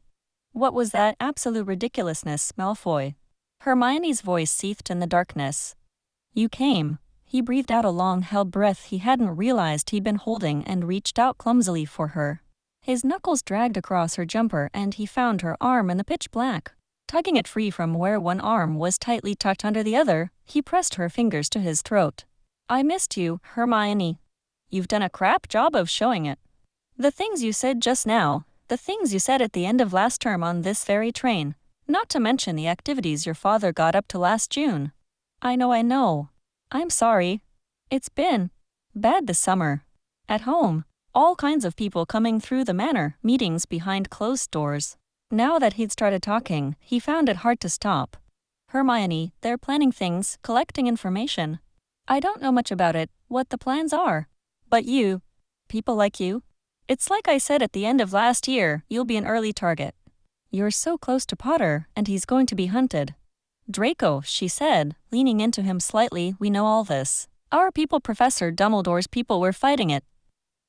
"What was that absolute ridiculousness, Malfoy?" Hermione's voice seethed in the darkness. "You came." He breathed out a long-held breath he hadn't realized he'd been holding and reached out clumsily for her. His knuckles dragged across her jumper and he found her arm in the pitch black. Tugging it free from where one arm was tightly tucked under the other, he pressed her fingers to his throat. "I missed you, Hermione. You've done a crap job of showing it. The things you said just now, the things you said at the end of last term on this very train, not to mention the activities your father got up to last June. I know. I'm sorry. It's been bad this summer. At home, all kinds of people coming through the manor, meetings behind closed doors." Now that he'd started talking, he found it hard to stop. "Hermione, they're planning things, collecting information. I don't know much about it, what the plans are. But you, people like you, it's like I said at the end of last year, you'll be an early target. You're so close to Potter, and he's going to be hunted." "Draco," she said, leaning into him slightly, "we know all this. Our people, Professor Dumbledore's people, were fighting it.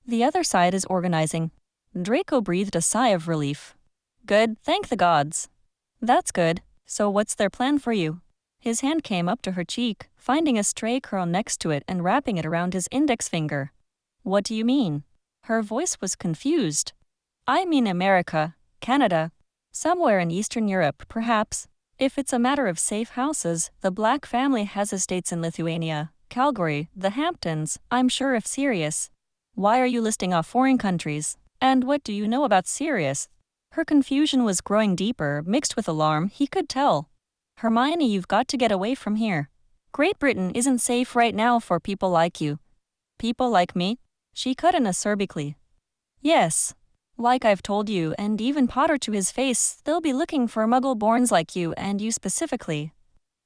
The other side is organizing. Draco breathed a sigh of relief. Good, thank the gods. That's good. So what's their plan for you? His hand came up to her cheek, finding a stray curl next to it and wrapping it around his index finger. What do you mean? Her voice was confused. I mean America, Canada, somewhere in Eastern Europe, perhaps. If it's a matter of safe houses, the Black family has estates in Lithuania, Calgary, the Hamptons, I'm sure if Sirius. Why are you listing off foreign countries? And what do you know about Sirius? Her confusion was growing deeper, mixed with alarm, he could tell. Hermione, you've got to get away from here. Great Britain isn't safe right now for people like you. People like me? She cut in acerbically. Yes. Like I've told you, and even Potter to his face, they'll be looking for Muggle-borns like you and you specifically.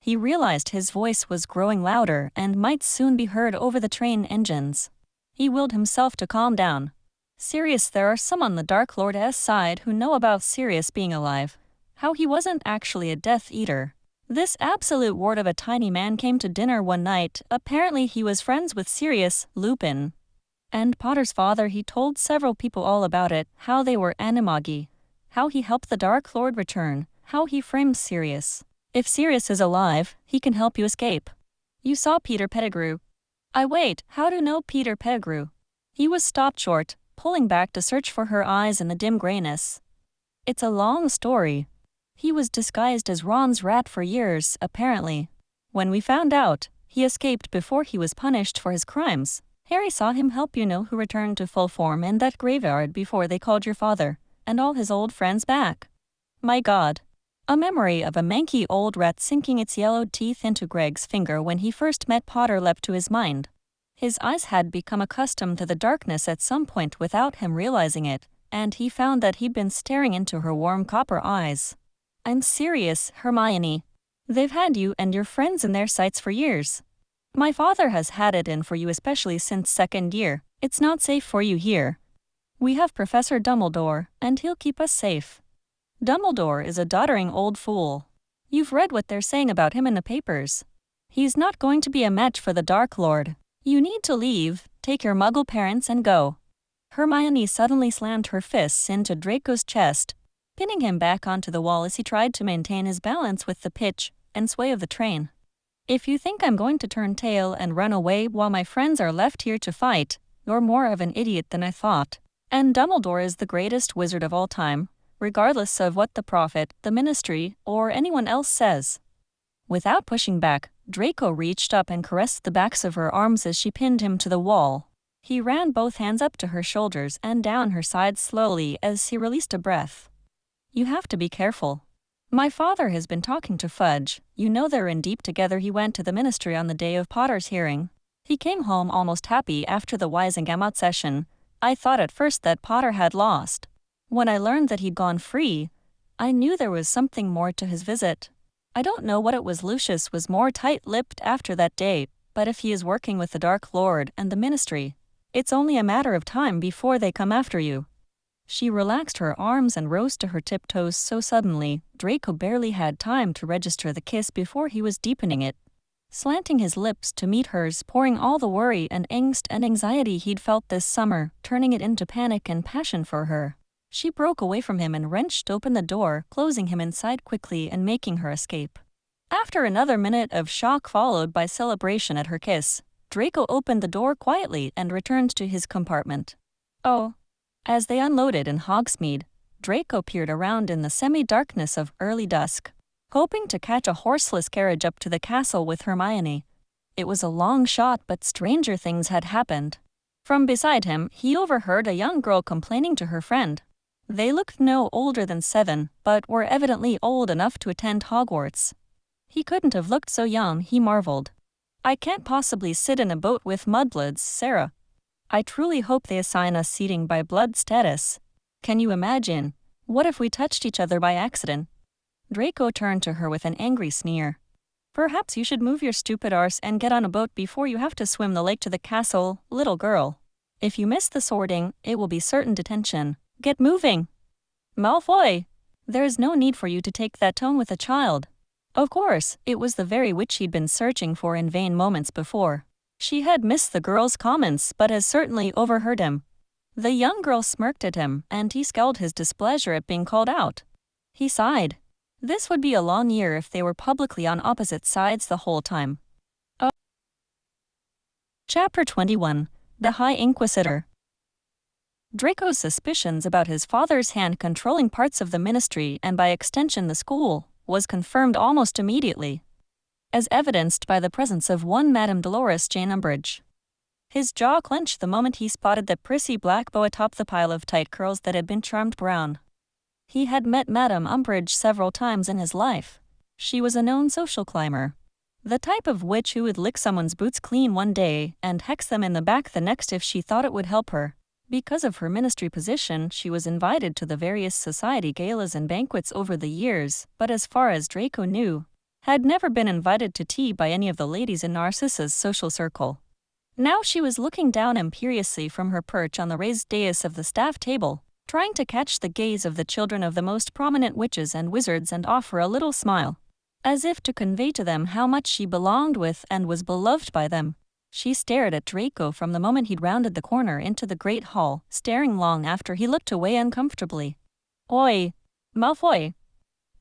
He realized his voice was growing louder and might soon be heard over the train engines. He willed himself to calm down. Sirius, there are some on the Dark Lord's side who know about Sirius being alive. How he wasn't actually a Death Eater. This absolute ward of a tiny man came to dinner one night. Apparently he was friends with Sirius, Lupin. And Potter's father, he told several people all about it, how they were animagi, how he helped the Dark Lord return, how he framed Sirius. If Sirius is alive, he can help you escape. You saw Peter Pettigrew. Wait, how to know Peter Pettigrew? He was stopped short, pulling back to search for her eyes in the dim grayness. It's a long story. He was disguised as Ron's rat for years, apparently. When we found out, he escaped before he was punished for his crimes. Harry saw him help who returned to full form in that graveyard before they called your father, and all his old friends back. My God. A memory of a manky old rat sinking its yellowed teeth into Greg's finger when he first met Potter leapt to his mind. His eyes had become accustomed to the darkness at some point without him realizing it, and he found that he'd been staring into her warm copper eyes. I'm serious, Hermione. They've had you and your friends in their sights for years. My father has had it in for you especially since second year. It's not safe for you here. We have Professor Dumbledore, and he'll keep us safe. Dumbledore is a doddering old fool. You've read what they're saying about him in the papers. He's not going to be a match for the Dark Lord. You need to leave, take your Muggle parents and go. Hermione suddenly slammed her fists into Draco's chest, pinning him back onto the wall as he tried to maintain his balance with the pitch and sway of the train. If you think I'm going to turn tail and run away while my friends are left here to fight, you're more of an idiot than I thought. And Dumbledore is the greatest wizard of all time, regardless of what the Prophet, the Ministry, or anyone else says. Without pushing back, Draco reached up and caressed the backs of her arms as she pinned him to the wall. He ran both hands up to her shoulders and down her sides slowly as he released a breath. You have to be careful. My father has been talking to Fudge. You know they're in deep together. He went to the ministry on the day of Potter's hearing. He came home almost happy after the Wisengamot session. I thought at first that Potter had lost. When I learned that he'd gone free, I knew there was something more to his visit. I don't know what it was. Lucius was more tight-lipped after that day, but if he is working with the Dark Lord and the ministry, it's only a matter of time before they come after you. She relaxed her arms and rose to her tiptoes so suddenly, Draco barely had time to register the kiss before he was deepening it. Slanting his lips to meet hers, pouring all the worry and angst and anxiety he'd felt this summer, turning it into panic and passion for her. She broke away from him and wrenched open the door, closing him inside quickly and making her escape. After another minute of shock followed by celebration at her kiss, Draco opened the door quietly and returned to his compartment. Oh. As they unloaded in Hogsmeade, Draco peered around in the semi-darkness of early dusk, hoping to catch a horseless carriage up to the castle with Hermione. It was a long shot, but stranger things had happened. From beside him, he overheard a young girl complaining to her friend. They looked no older than 7, but were evidently old enough to attend Hogwarts. He couldn't have looked so young, he marveled. I can't possibly sit in a boat with mudbloods, Sarah. I truly hope they assign us seating by blood status. Can you imagine? What if we touched each other by accident? Draco turned to her with an angry sneer. Perhaps you should move your stupid arse and get on a boat before you have to swim the lake to the castle, little girl. If you miss the sorting, it will be certain detention. Get moving! Malfoy! There is no need for you to take that tone with a child. Of course, it was the very witch he'd been searching for in vain moments before. She had missed the girl's comments but had certainly overheard him. The young girl smirked at him, and he scowled his displeasure at being called out. He sighed. This would be a long year if they were publicly on opposite sides the whole time. Chapter 21. The High Inquisitor. Draco's suspicions about his father's hand controlling parts of the ministry and by extension the school was confirmed almost immediately, as evidenced by the presence of one Madame Dolores Jane Umbridge. His jaw clenched the moment he spotted the prissy black bow atop the pile of tight curls that had been charmed brown. He had met Madame Umbridge several times in his life. She was a known social climber, the type of witch who would lick someone's boots clean one day and hex them in the back the next if she thought it would help her. Because of her ministry position, she was invited to the various society galas and banquets over the years, but as far as Draco knew, had never been invited to tea by any of the ladies in Narcissa's social circle. Now she was looking down imperiously from her perch on the raised dais of the staff table, trying to catch the gaze of the children of the most prominent witches and wizards and offer a little smile, as if to convey to them how much she belonged with and was beloved by them. She stared at Draco from the moment he'd rounded the corner into the great hall, staring long after he looked away uncomfortably. "Oi, Malfoy.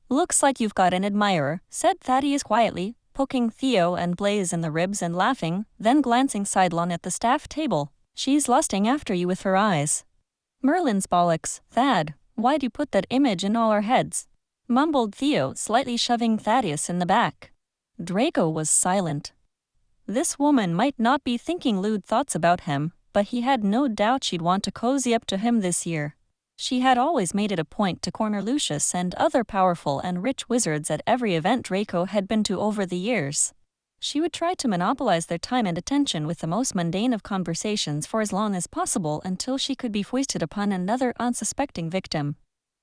Looks like you've got an admirer," said Thaddeus quietly, poking Theo and Blaise in the ribs and laughing, then glancing sidelong at the staff table. "She's lusting after you with her eyes." "Merlin's bollocks, Thad, why'd you put that image in all our heads?" mumbled Theo, slightly shoving Thaddeus in the back. Draco was silent. This woman might not be thinking lewd thoughts about him, but he had no doubt she'd want to cozy up to him this year. She had always made it a point to corner Lucius and other powerful and rich wizards at every event Draco had been to over the years. She would try to monopolize their time and attention with the most mundane of conversations for as long as possible until she could be foisted upon another unsuspecting victim.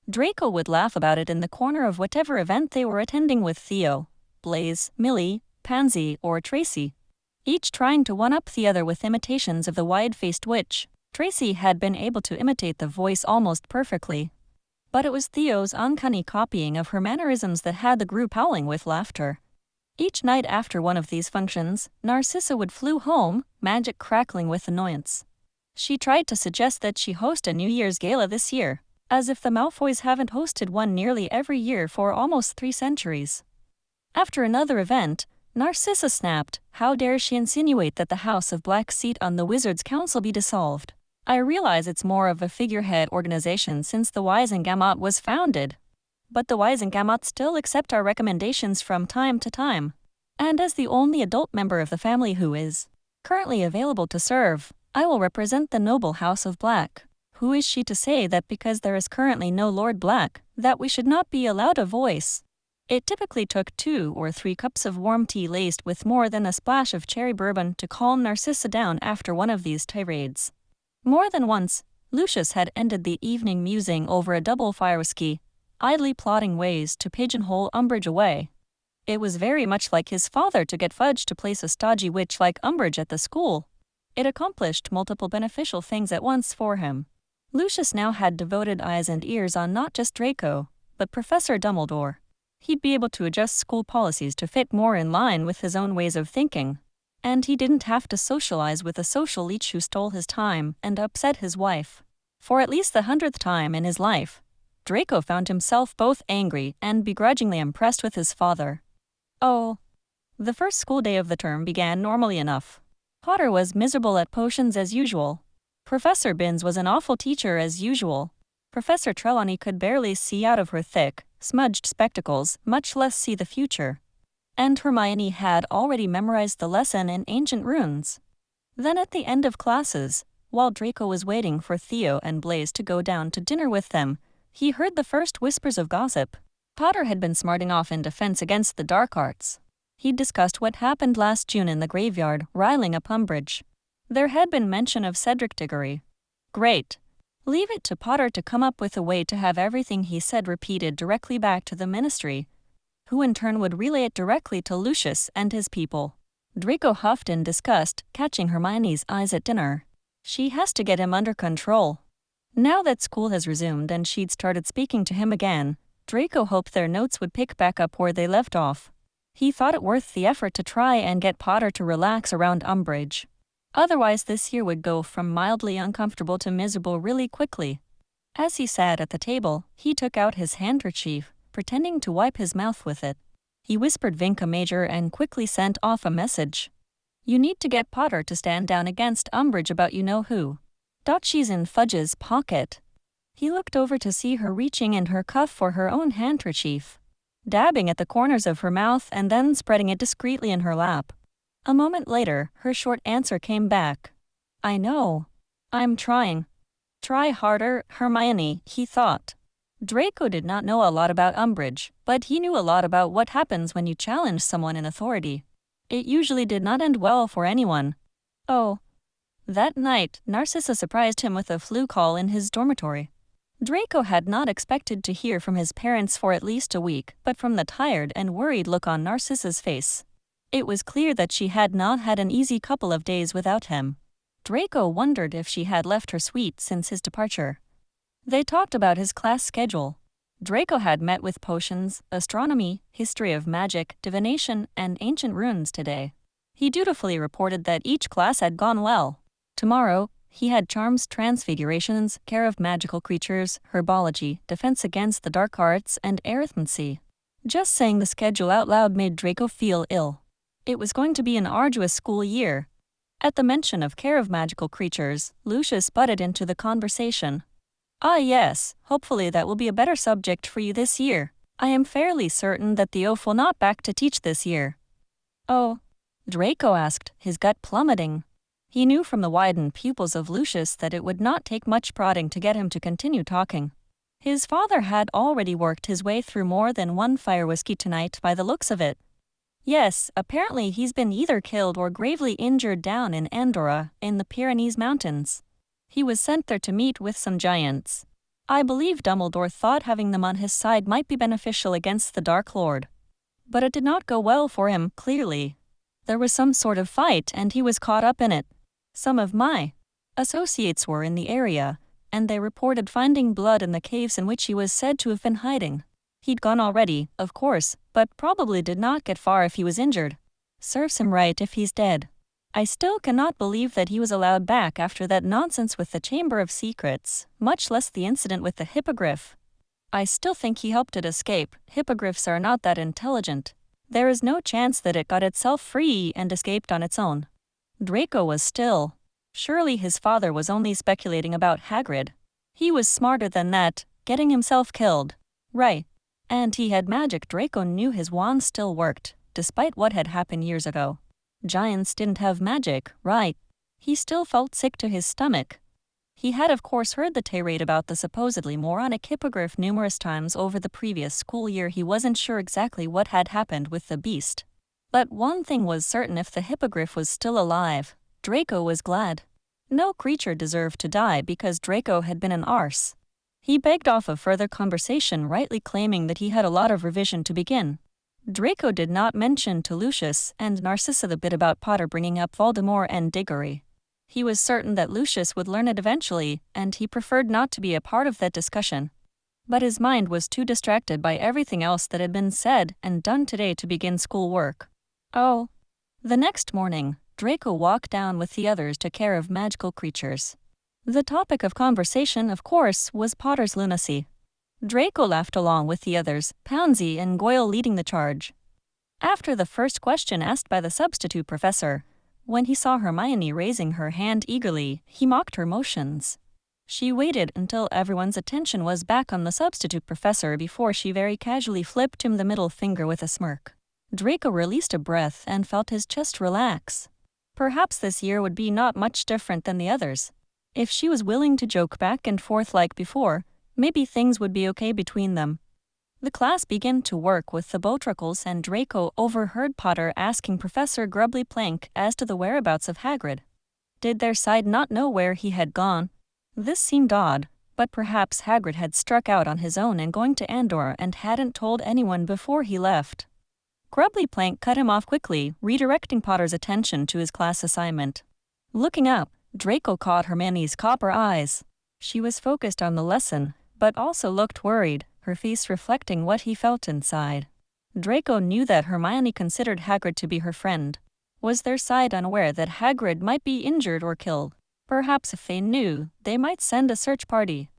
Draco would laugh about it in the corner of whatever event they were attending with Theo, Blaise, Millie, Pansy, or Tracy, each trying to one-up the other with imitations of the wide-faced witch. Tracy had been able to imitate the voice almost perfectly, but it was Theo's uncanny copying of her mannerisms that had the group howling with laughter. Each night after one of these functions, Narcissa would flew home, magic crackling with annoyance. She tried to suggest that she host a New Year's gala this year, as if the Malfoys haven't hosted one nearly every year for almost 3 centuries. After another event, Narcissa snapped, "How dare she insinuate that the House of Black's seat on the Wizards' Council be dissolved? I realize it's more of a figurehead organization since the Wisengamot was founded. But the Wisengamot still accept our recommendations from time to time. And as the only adult member of the family who is currently available to serve, I will represent the noble House of Black. Who is she to say that because there is currently no Lord Black, that we should not be allowed a voice?" It typically took 2 or 3 cups of warm tea laced with more than a splash of cherry bourbon to calm Narcissa down after one of these tirades. More than once, Lucius had ended the evening musing over a double fire whiskey, idly plotting ways to pigeonhole Umbridge away. It was very much like his father to get Fudge to place a stodgy witch like Umbridge at the school. It accomplished multiple beneficial things at once for him. Lucius now had devoted eyes and ears on not just Draco, but Professor Dumbledore. He'd be able to adjust school policies to fit more in line with his own ways of thinking. And he didn't have to socialize with a social leech who stole his time and upset his wife. For at least the 100th time in his life, Draco found himself both angry and begrudgingly impressed with his father. The first school day of the term began normally enough. Potter was miserable at potions as usual. Professor Binns was an awful teacher as usual. Professor Trelawney could barely see out of her thick, smudged spectacles, much less see the future. And Hermione had already memorized the lesson in ancient runes. Then at the end of classes, while Draco was waiting for Theo and Blaise to go down to dinner with them, he heard the first whispers of gossip. Potter had been smarting off in defense against the dark arts. He'd discussed what happened last June in the graveyard, riling up Umbridge. There had been mention of Cedric Diggory. Great. Leave it to Potter to come up with a way to have everything he said repeated directly back to the Ministry, who in turn would relay it directly to Lucius and his people. Draco huffed in disgust, catching Hermione's eyes at dinner. She has to get him under control. Now that school has resumed and she'd started speaking to him again, Draco hoped their notes would pick back up where they left off. He thought it worth the effort to try and get Potter to relax around Umbridge. Otherwise, this year would go from mildly uncomfortable to miserable really quickly. As he sat at the table, he took out his handkerchief, pretending to wipe his mouth with it. He whispered Vinca Major and quickly sent off a message. You need to get Potter to stand down against Umbridge about you-know-who. She's in Fudge's pocket. He looked over to see her reaching in her cuff for her own handkerchief, dabbing at the corners of her mouth and then spreading it discreetly in her lap. A moment later, her short answer came back. I know. I'm trying. Try harder, Hermione, he thought. Draco did not know a lot about Umbridge, but he knew a lot about what happens when you challenge someone in authority. It usually did not end well for anyone. Oh. That night, Narcissa surprised him with a flu call in his dormitory. Draco had not expected to hear from his parents for at least a week, but from the tired and worried look on Narcissa's face, it was clear that she had not had an easy couple of days without him. Draco wondered if she had left her suite since his departure. They talked about his class schedule. Draco had met with potions, astronomy, history of magic, divination, and ancient runes today. He dutifully reported that each class had gone well. Tomorrow, he had charms, transfigurations, care of magical creatures, herbology, defense against the dark arts, and arithmancy. Just saying the schedule out loud made Draco feel ill. It was going to be an arduous school year. At the mention of care of magical creatures, Lucius butted into the conversation. Ah yes, hopefully that will be a better subject for you this year. I am fairly certain that the oaf will not back to teach this year. Oh? Draco asked, his gut plummeting. He knew from the widened pupils of Lucius that it would not take much prodding to get him to continue talking. His father had already worked his way through more than one fire whiskey tonight by the looks of it. Yes, apparently he's been either killed or gravely injured down in Andorra, in the Pyrenees Mountains. He was sent there to meet with some giants. I believe Dumbledore thought having them on his side might be beneficial against the Dark Lord. But it did not go well for him, clearly. There was some sort of fight and he was caught up in it. Some of my associates were in the area, and they reported finding blood in the caves in which he was said to have been hiding. He'd gone already, of course, but probably did not get far if he was injured. Serves him right if he's dead. I still cannot believe that he was allowed back after that nonsense with the Chamber of Secrets, much less the incident with the hippogriff. I still think he helped it escape. Hippogriffs are not that intelligent. There is no chance that it got itself free and escaped on its own. Draco was still. Surely his father was only speculating about Hagrid. He was smarter than that, getting himself killed. Right. And he had magic. Draco knew his wand still worked, despite what had happened years ago. Giants didn't have magic, right? He still felt sick to his stomach. He had of course heard the tirade about the supposedly moronic hippogriff numerous times over the previous school year. He wasn't sure exactly what had happened with the beast. But one thing was certain: if the hippogriff was still alive, Draco was glad. No creature deserved to die because Draco had been an arse. He begged off of further conversation, rightly claiming that he had a lot of revision to begin. Draco did not mention to Lucius and Narcissa the bit about Potter bringing up Voldemort and Diggory. He was certain that Lucius would learn it eventually, and he preferred not to be a part of that discussion. But his mind was too distracted by everything else that had been said and done today to begin schoolwork. Oh. The next morning, Draco walked down with the others to care of magical creatures. The topic of conversation, of course, was Potter's lunacy. Draco laughed along with the others, Poundsy and Goyle leading the charge. After the first question asked by the substitute professor, when he saw Hermione raising her hand eagerly, he mocked her motions. She waited until everyone's attention was back on the substitute professor before she very casually flipped him the middle finger with a smirk. Draco released a breath and felt his chest relax. Perhaps this year would be not much different than the others. If she was willing to joke back and forth like before, maybe things would be okay between them. The class began to work with the Bowtruckles, and Draco overheard Potter asking Professor Grubbly Plank as to the whereabouts of Hagrid. Did their side not know where he had gone? This seemed odd, but perhaps Hagrid had struck out on his own and going to Andorra and hadn't told anyone before he left. Grubbly Plank cut him off quickly, redirecting Potter's attention to his class assignment. Looking up, Draco caught Hermione's copper eyes. She was focused on the lesson, but also looked worried, her face reflecting what he felt inside. Draco knew that Hermione considered Hagrid to be her friend. Was their side unaware that Hagrid might be injured or killed? Perhaps if they knew, they might send a search party.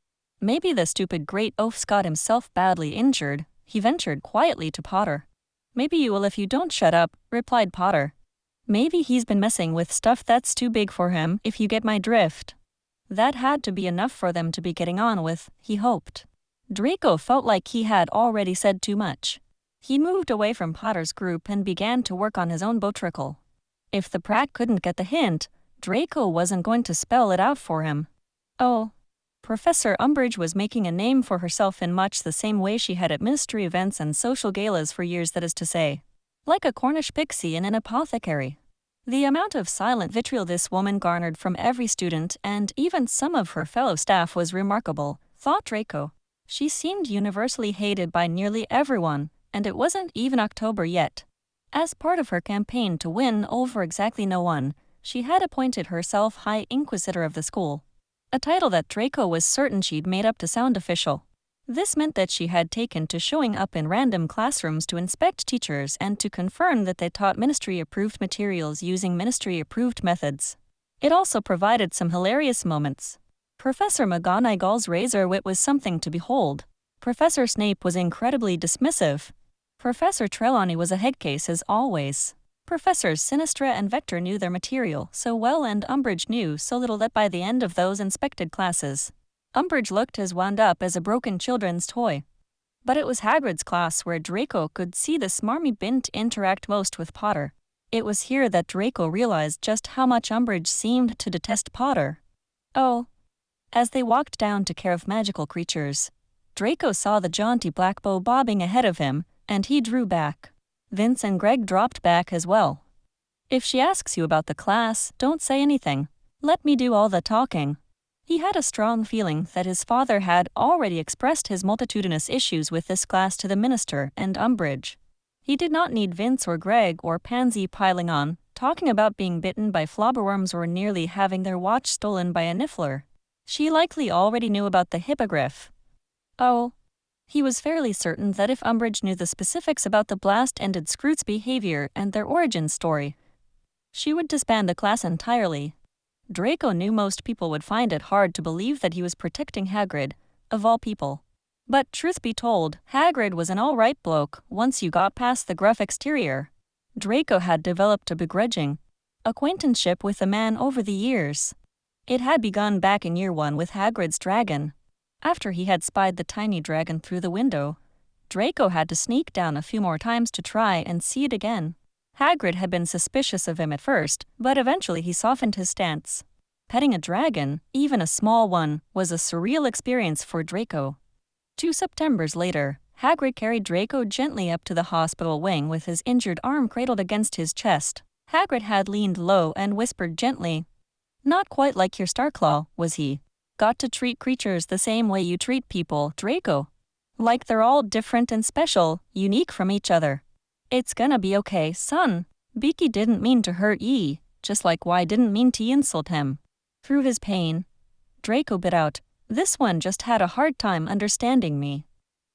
Maybe the stupid great oaf's got himself badly injured, he ventured quietly to Potter. Maybe you will if you don't shut up, replied Potter. Maybe he's been messing with stuff that's too big for him, if you get my drift. That had to be enough for them to be getting on with, he hoped. Draco felt like he had already said too much. He moved away from Potter's group and began to work on his own botricle. If the Prat couldn't get the hint, Draco wasn't going to spell it out for him. Oh. Professor Umbridge was making a name for herself in much the same way she had at ministry events and social galas for years, that is to say. Like a Cornish pixie in an apothecary. The amount of silent vitriol this woman garnered from every student and even some of her fellow staff was remarkable, thought Draco. She seemed universally hated by nearly everyone, and it wasn't even October yet. As part of her campaign to win over exactly no one, she had appointed herself High Inquisitor of the school. A title that Draco was certain she'd made up to sound official. This meant that she had taken to showing up in random classrooms to inspect teachers and to confirm that they taught ministry-approved materials using ministry-approved methods. It also provided some hilarious moments. Professor McGonagall's razor wit was something to behold. Professor Snape was incredibly dismissive. Professor Trelawney was a headcase as always. Professors Sinistra and Vector knew their material so well, and Umbridge knew so little that by the end of those inspected classes, Umbridge looked as wound up as a broken children's toy. But it was Hagrid's class where Draco could see the smarmy bint interact most with Potter. It was here that Draco realized just how much Umbridge seemed to detest Potter. Oh. As they walked down to Care of Magical Creatures, Draco saw the jaunty black bow bobbing ahead of him, and he drew back. Vince and Greg dropped back as well. If she asks you about the class, don't say anything. Let me do all the talking. He had a strong feeling that his father had already expressed his multitudinous issues with this class to the minister and Umbridge. He did not need Vince or Greg or Pansy piling on, talking about being bitten by flobberworms or nearly having their watch stolen by a niffler. She likely already knew about the hippogriff. Oh. He was fairly certain that if Umbridge knew the specifics about the blast-ended Scroote's behavior and their origin story, she would disband the class entirely. Draco knew most people would find it hard to believe that he was protecting Hagrid, of all people. But truth be told, Hagrid was an all-right bloke once you got past the gruff exterior. Draco had developed a begrudging acquaintanceship with the man over the years. It had begun back in year 1 with Hagrid's dragon. After he had spied the tiny dragon through the window, Draco had to sneak down a few more times to try and see it again. Hagrid had been suspicious of him at first, but eventually he softened his stance. Petting a dragon, even a small one, was a surreal experience for Draco. 2 Septembers later, Hagrid carried Draco gently up to the hospital wing with his injured arm cradled against his chest. Hagrid had leaned low and whispered gently, "Not quite like your Starclaw, was he? Got to treat creatures the same way you treat people, Draco. Like they're all different and special, unique from each other. It's gonna be okay, son. Beaky didn't mean to hurt ye, just like Y didn't mean to insult him." Through his pain, Draco bit out, "This one just had a hard time understanding me."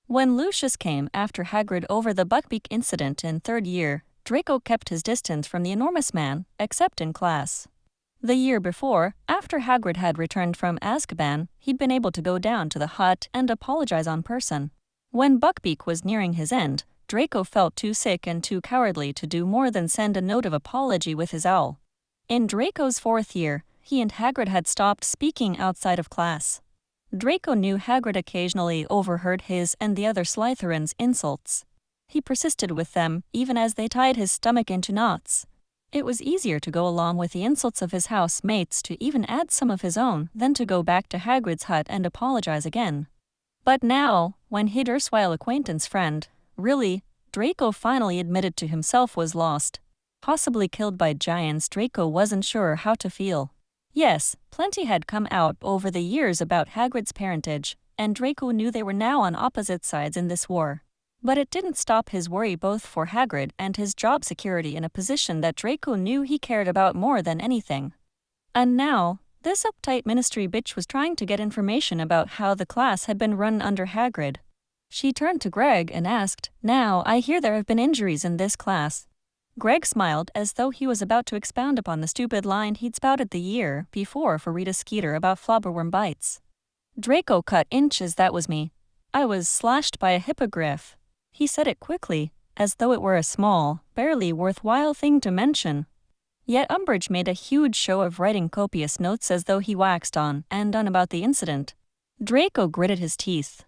When Lucius came after Hagrid over the Buckbeak incident in 3rd year, Draco kept his distance from the enormous man, except in class. The year before, after Hagrid had returned from Azkaban, he'd been able to go down to the hut and apologize in person. When Buckbeak was nearing his end, Draco felt too sick and too cowardly to do more than send a note of apology with his owl. In Draco's 4th year, he and Hagrid had stopped speaking outside of class. Draco knew Hagrid occasionally overheard his and the other Slytherins' insults. He persisted with them, even as they tied his stomach into knots. It was easier to go along with the insults of his housemates to even add some of his own than to go back to Hagrid's hut and apologize again. But now, when his erstwhile acquaintance friend, really, Draco finally admitted to himself was lost, possibly killed by giants, Draco wasn't sure how to feel. Yes, plenty had come out over the years about Hagrid's parentage, and Draco knew they were now on opposite sides in this war. But it didn't stop his worry both for Hagrid and his job security in a position that Draco knew he cared about more than anything. And now, this uptight ministry bitch was trying to get information about how the class had been run under Hagrid. She turned to Greg and asked, "Now, I hear there have been injuries in this class. Greg smiled as though he was about to expound upon the stupid line he'd spouted the year before for Rita Skeeter about flobberworm bites. Draco cut inches, that was me. I was slashed by a hippogriff. He said it quickly, as though it were a small, barely worthwhile thing to mention. Yet Umbridge made a huge show of writing copious notes as though he waxed on and on about the incident. Draco gritted his teeth.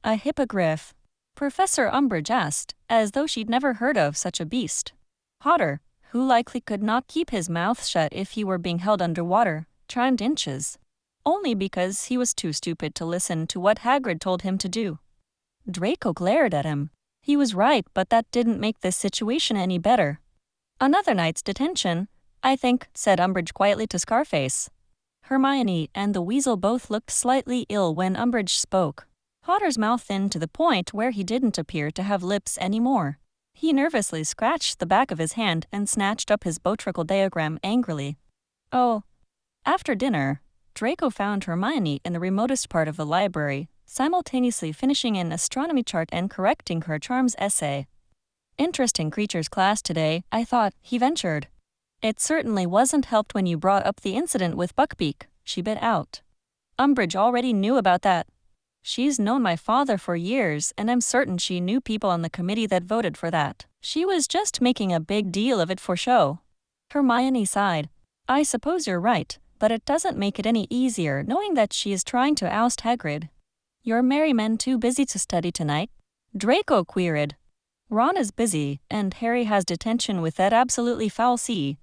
A hippogriff? Professor Umbridge asked, as though she'd never heard of such a beast. Potter, who likely could not keep his mouth shut if he were being held underwater, chimed inches. Only because he was too stupid to listen to what Hagrid told him to do. Draco glared at him. He was right, but that didn't make this situation any better. Another night's detention, I think, said Umbridge quietly to Scarface. Hermione and the Weasel both looked slightly ill when Umbridge spoke. Potter's mouth thinned to the point where he didn't appear to have lips anymore. He nervously scratched the back of his hand and snatched up his Boutricle diagram angrily. Oh. After dinner, Draco found Hermione in the remotest part of the library, simultaneously finishing an astronomy chart and correcting her charms essay. Interesting creatures class today, I thought, he ventured. It certainly wasn't helped when you brought up the incident with Buckbeak, she bit out. Umbridge already knew about that. She's known my father for years, and I'm certain she knew people on the committee that voted for that. She was just making a big deal of it for show. Hermione sighed. I suppose you're right, but it doesn't make it any easier knowing that she is trying to oust Hagrid. Your merry men too busy to study tonight? Draco queried. Ron is busy, and Harry has detention with that absolutely foul C.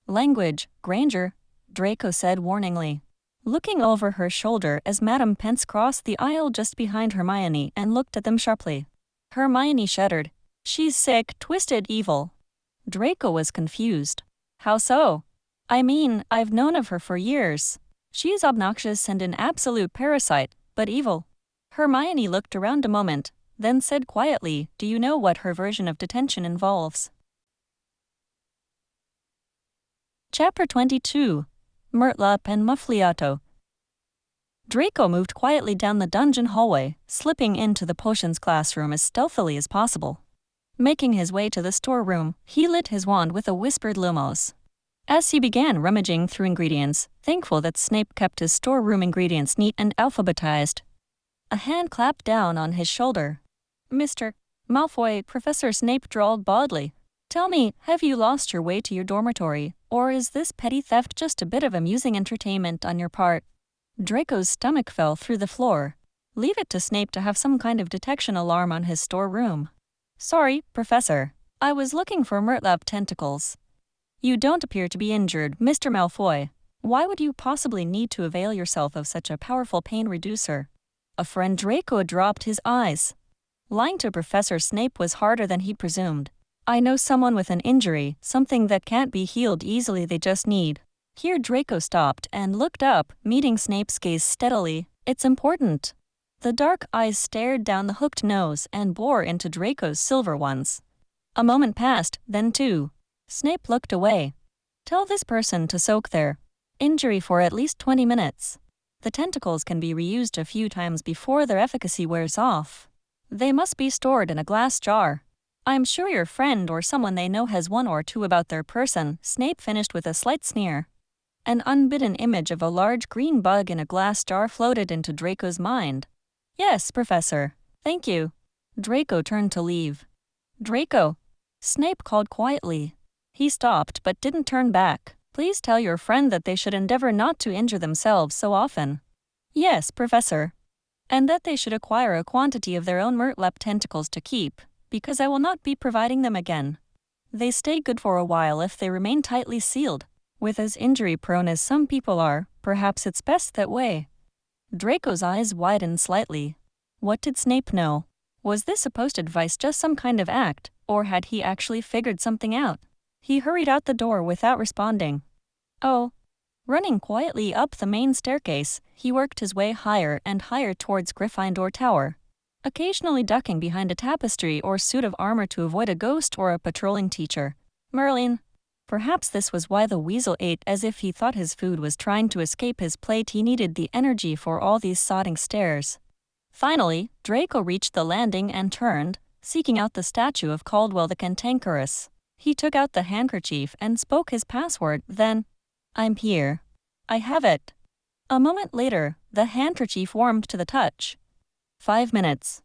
Language, Granger, Draco said warningly, looking over her shoulder as Madame Pence crossed the aisle just behind Hermione and looked at them sharply. Hermione shuddered. She's sick, twisted, evil. Draco was confused. How so? I mean, I've known of her for years. She's obnoxious and an absolute parasite, but evil. Hermione looked around a moment, then said quietly, do you know what her version of detention involves? Chapter 22. Murtlap and Muffliato. Draco moved quietly down the dungeon hallway, slipping into the potions classroom as stealthily as possible. Making his way to the storeroom, he lit his wand with a whispered lumos. As he began rummaging through ingredients, thankful that Snape kept his storeroom ingredients neat and alphabetized, a hand clapped down on his shoulder. Mr. Malfoy, Professor Snape drawled baldly. Tell me, have you lost your way to your dormitory, or is this petty theft just a bit of amusing entertainment on your part? Draco's stomach fell through the floor. Leave it to Snape to have some kind of detection alarm on his storeroom. Sorry, Professor. I was looking for Murtlap tentacles. You don't appear to be injured, Mr. Malfoy. Why would you possibly need to avail yourself of such a powerful pain reducer? A friend Draco dropped his eyes. Lying to Professor Snape was harder than he presumed. I know someone with an injury, something that can't be healed easily, they just need. Here Draco stopped and looked up, meeting Snape's gaze steadily. It's important. The dark eyes stared down the hooked nose and bore into Draco's silver ones. A moment passed, then two. Snape looked away. Tell this person to soak their injury for at least 20 minutes. The tentacles can be reused a few times before their efficacy wears off. They must be stored in a glass jar. I'm sure your friend or someone they know has one or two about their person, Snape finished with a slight sneer. An unbidden image of a large green bug in a glass jar floated into Draco's mind. Yes, Professor. Thank you. Draco turned to leave. Draco. Snape called quietly. He stopped but didn't turn back. Please tell your friend that they should endeavor not to injure themselves so often. Yes, Professor. And that they should acquire a quantity of their own Murtlap tentacles to keep, because I will not be providing them again. They stay good for a while if they remain tightly sealed. With as injury-prone as some people are, perhaps it's best that way. Draco's eyes widened slightly. What did Snape know? Was this supposed advice just some kind of act, or had he actually figured something out? He hurried out the door without responding. Oh. Running quietly up the main staircase, he worked his way higher and higher towards Gryffindor Tower, occasionally ducking behind a tapestry or suit of armor to avoid a ghost or a patrolling teacher. Merlin. Perhaps this was why the weasel ate as if he thought his food was trying to escape his plate. He needed the energy for all these sodding stairs. Finally, Draco reached the landing and turned, seeking out the statue of Caldwell the Cantankerous. He took out the handkerchief and spoke his password, then, "I'm here. I have it." A moment later, the handkerchief warmed to the touch. 5 minutes.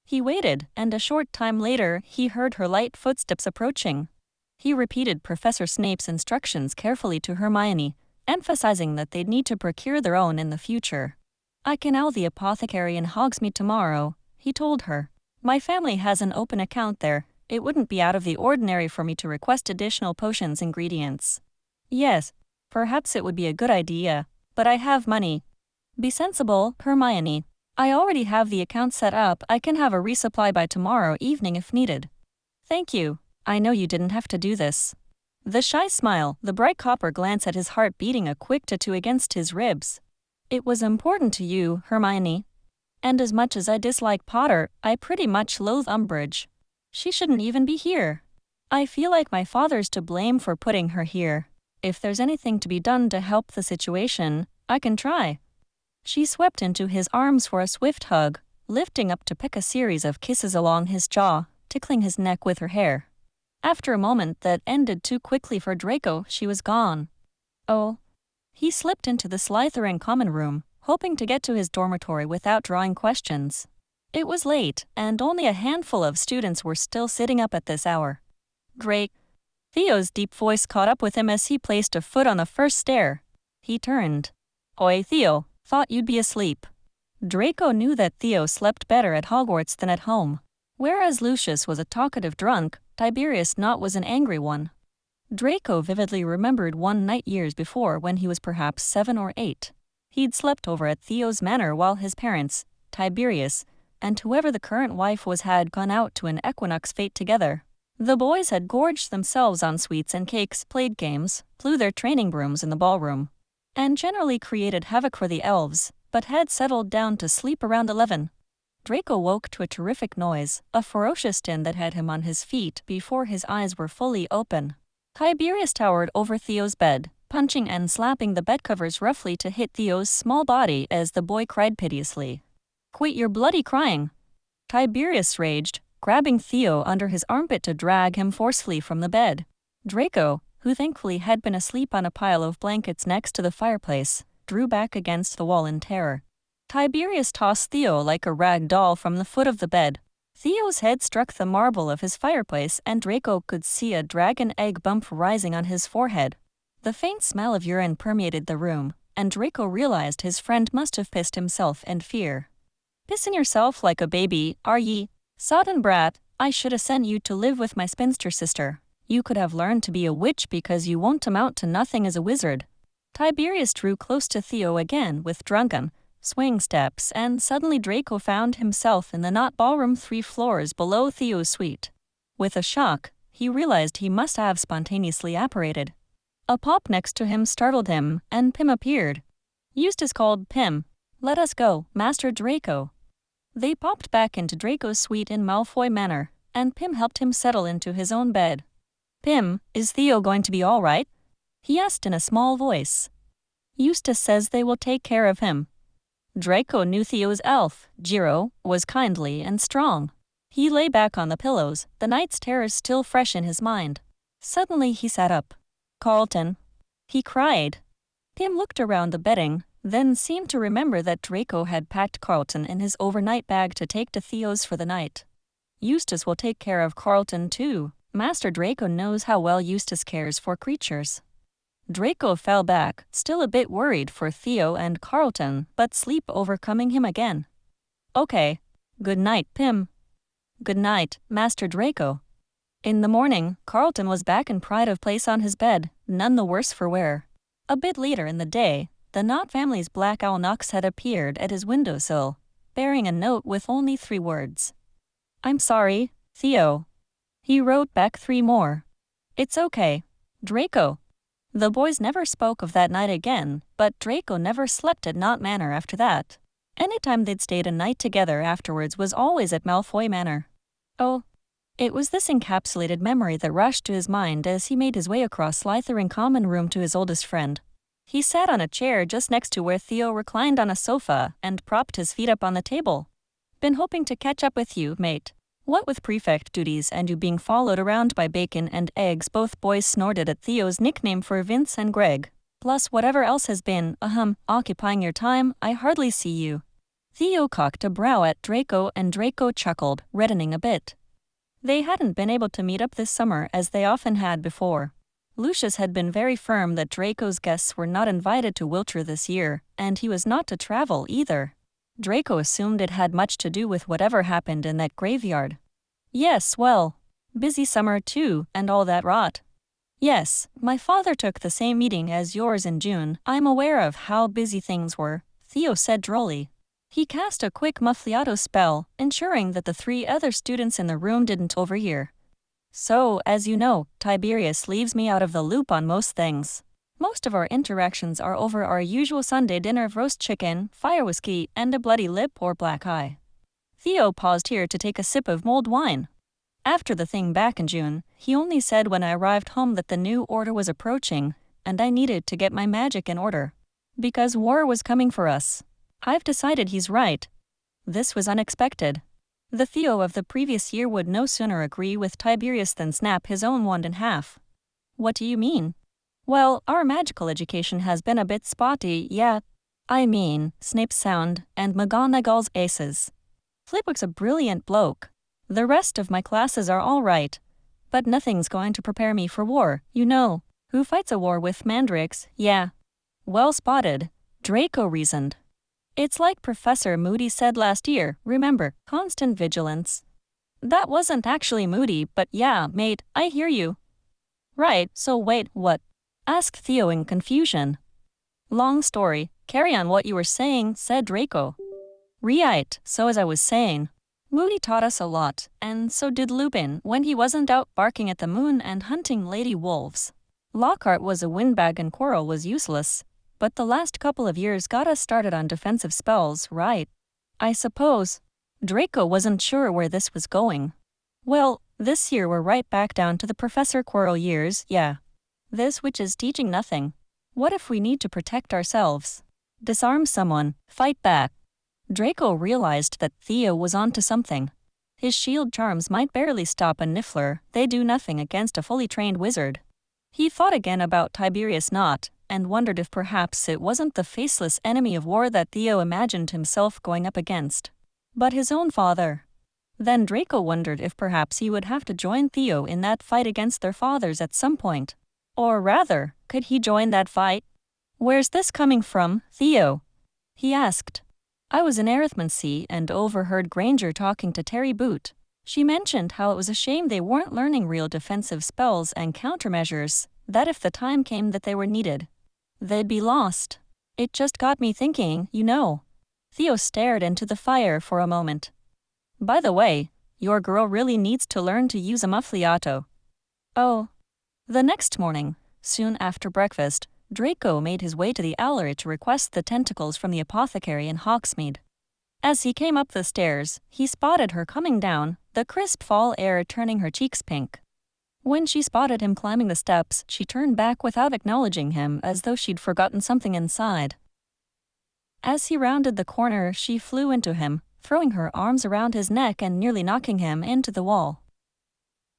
He waited, and a short time later, he heard her light footsteps approaching. He repeated Professor Snape's instructions carefully to Hermione, emphasizing that they'd need to procure their own in the future. "I can owl the apothecary in Hogsmeade tomorrow," he told her. "My family has an open account there. It wouldn't be out of the ordinary for me to request additional potions ingredients." "Yes, perhaps it would be a good idea, but I have money." "Be sensible, Hermione. I already have the account set up. I can have a resupply by tomorrow evening if needed." "Thank you. I know you didn't have to do this." The shy smile, the bright copper glance at his heart beating a quick tattoo against his ribs. "It was important to you, Hermione. And as much as I dislike Potter, I pretty much loathe Umbridge. She shouldn't even be here. I feel like my father's to blame for putting her here. If there's anything to be done to help the situation, I can try." She swept into his arms for a swift hug, lifting up to pick a series of kisses along his jaw, tickling his neck with her hair. After a moment that ended too quickly for Draco, she was gone. Oh. He slipped into the Slytherin common room, hoping to get to his dormitory without drawing questions. It was late, and only a handful of students were still sitting up at this hour. "Drake." Theo's deep voice caught up with him as he placed a foot on the first stair. He turned. "Oi, Theo, thought you'd be asleep." Draco knew that Theo slept better at Hogwarts than at home. Whereas Lucius was a talkative drunk, Tiberius Knott was an angry one. Draco vividly remembered one night years before when he was perhaps 7 or 8. He'd slept over at Theo's manor while his parents, Tiberius, and whoever the current wife was had gone out to an equinox fete together. The boys had gorged themselves on sweets and cakes, played games, flew their training brooms in the ballroom, and generally created havoc for the elves, but had settled down to sleep around 11. Draco woke to a terrific noise, a ferocious din that had him on his feet before his eyes were fully open. Tiberius towered over Theo's bed, punching and slapping the bedcovers roughly to hit Theo's small body as the boy cried piteously. "Quit your bloody crying!" Tiberius raged, grabbing Theo under his armpit to drag him forcefully from the bed. Draco, who thankfully had been asleep on a pile of blankets next to the fireplace, drew back against the wall in terror. Tiberius tossed Theo like a rag doll from the foot of the bed. Theo's head struck the marble of his fireplace, and Draco could see a dragon egg bump rising on his forehead. The faint smell of urine permeated the room, and Draco realized his friend must have pissed himself in fear. "Pissing yourself like a baby, are ye? Sodden brat, I should have sent you to live with my spinster sister. You could have learned to be a witch because you won't amount to nothing as a wizard." Tiberius drew close to Theo again with drunken, swing steps, and suddenly Draco found himself in the Knott ballroom 3 floors below Theo's suite. With a shock, he realized he must have spontaneously apparated. A pop next to him startled him, and Pym appeared. Eustace called Pym. "Let us go, Master Draco." They popped back into Draco's suite in Malfoy Manor, and Pym helped him settle into his own bed. "Pym, is Theo going to be all right?" he asked in a small voice. "Eustace says they will take care of him." Draco knew Theo's elf, Giro, was kindly and strong. He lay back on the pillows, the night's terrors still fresh in his mind. Suddenly he sat up. "Carlton," he cried. Pym looked around the bedding, then seemed to remember that Draco had packed Carlton in his overnight bag to take to Theo's for the night. "Eustace will take care of Carlton too. Master Draco knows how well Eustace cares for creatures." Draco fell back, still a bit worried for Theo and Carlton, but sleep overcoming him again. "Okay. Good night, Pym." "Good night, Master Draco." In the morning, Carlton was back in pride of place on his bed, none the worse for wear. A bit later in the day, the Knott family's black owl Knox had appeared at his windowsill, bearing a note with only 3 words. "I'm sorry, Theo." He wrote back 3 more. "It's okay, Draco." The boys never spoke of that night again, but Draco never slept at Knott Manor after that. Anytime they'd stayed a night together afterwards was always at Malfoy Manor. Oh, it was this encapsulated memory that rushed to his mind as he made his way across Slytherin common room to his oldest friend. He sat on a chair just next to where Theo reclined on a sofa and propped his feet up on the table. "Been hoping to catch up with you, mate." What with prefect duties and you being followed around by bacon and eggs, both boys snorted at Theo's nickname for Vince and Greg. Plus whatever else has been, occupying your time, I hardly see you. Theo cocked a brow at Draco and Draco chuckled, reddening a bit. They hadn't been able to meet up this summer as they often had before. Lucius had been very firm that Draco's guests were not invited to Wiltshire this year, and he was not to travel either. Draco assumed it had much to do with whatever happened in that graveyard. Yes, well, busy summer too, and all that rot. Yes, my father took the same meeting as yours in June. I'm aware of how busy things were, Theo said drolly. He cast a quick muffliato spell, ensuring that the 3 other students in the room didn't overhear. So, as you know, Tiberius leaves me out of the loop on most things. Most of our interactions are over our usual Sunday dinner of roast chicken, fire whiskey, and a bloody lip or black eye. Theo paused here to take a sip of mulled wine. After the thing back in June, he only said when I arrived home that the new order was approaching, and I needed to get my magic in order. Because war was coming for us. I've decided he's right. This was unexpected. The Theo of the previous year would no sooner agree with Tiberius than snap his own wand in half. What do you mean? Well, our magical education has been a bit spotty, yeah. I mean, Snape's sound and McGonagall's aces. Flitwick's a brilliant bloke. The rest of my classes are all right. But nothing's going to prepare me for war, you know. Who fights a war with mandrakes, yeah. Well spotted, Draco reasoned. It's like Professor Moody said last year, remember, constant vigilance. That wasn't actually Moody, but yeah, mate, I hear you. Right, so wait, what? Asked Theo in confusion. Long story, carry on what you were saying, said Draco. Right, so as I was saying, Moody taught us a lot, and so did Lupin when he wasn't out barking at the moon and hunting lady wolves. Lockhart was a windbag and Quirrell was useless. But the last couple of years got us started on defensive spells, right? I suppose. Draco wasn't sure where this was going. Well, this year we're right back down to the Professor Quirrell years, yeah. This which is teaching nothing. What if we need to protect ourselves? Disarm someone, fight back. Draco realized that Theo was onto something. His shield charms might barely stop a Niffler, they do nothing against a fully trained wizard. He thought again about Tiberius Knott, and wondered if perhaps it wasn't the faceless enemy of war that Theo imagined himself going up against, but his own father. Then Draco wondered if perhaps he would have to join Theo in that fight against their fathers at some point. Or rather, could he join that fight? Where's this coming from, Theo? He asked. I was in arithmancy and overheard Granger talking to Terry Boot. She mentioned how it was a shame they weren't learning real defensive spells and countermeasures, that if the time came that they were needed, they'd be lost. It just got me thinking, you know. Theo stared into the fire for a moment. By the way, your girl really needs to learn to use a muffliato. Oh. The next morning, soon after breakfast, Draco made his way to the Owlery to request the tentacles from the apothecary in Hogsmeade. As he came up the stairs, he spotted her coming down, the crisp fall air turning her cheeks pink. When she spotted him climbing the steps, she turned back without acknowledging him, as though she'd forgotten something inside. As he rounded the corner, she flew into him, throwing her arms around his neck and nearly knocking him into the wall.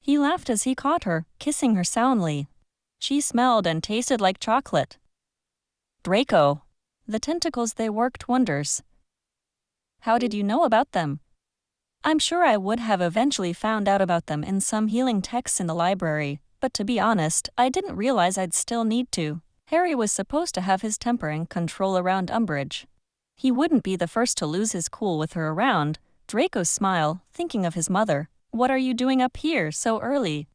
He laughed as he caught her, kissing her soundly. She smelled and tasted like chocolate. Draco. The tentacles, they worked wonders. How did you know about them? I'm sure I would have eventually found out about them in some healing texts in the library, but to be honest, I didn't realize I'd still need to. Harry was supposed to have his temper and control around Umbridge. He wouldn't be the first to lose his cool with her around. Draco's smile, thinking of his mother. What are you doing up here so early?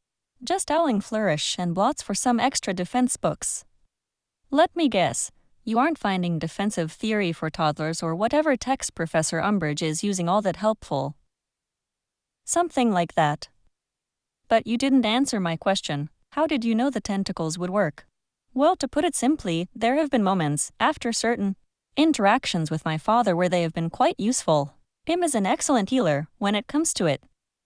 Just owling flourish and blots for some extra defense books. Let me guess. You aren't finding defensive theory for toddlers or whatever text Professor Umbridge is using all that helpful. Something like that. But you didn't answer my question. How did you know the tentacles would work? Well, to put it simply, there have been moments, after certain interactions with my father, where they have been quite useful. Him is an excellent healer, when it comes to it.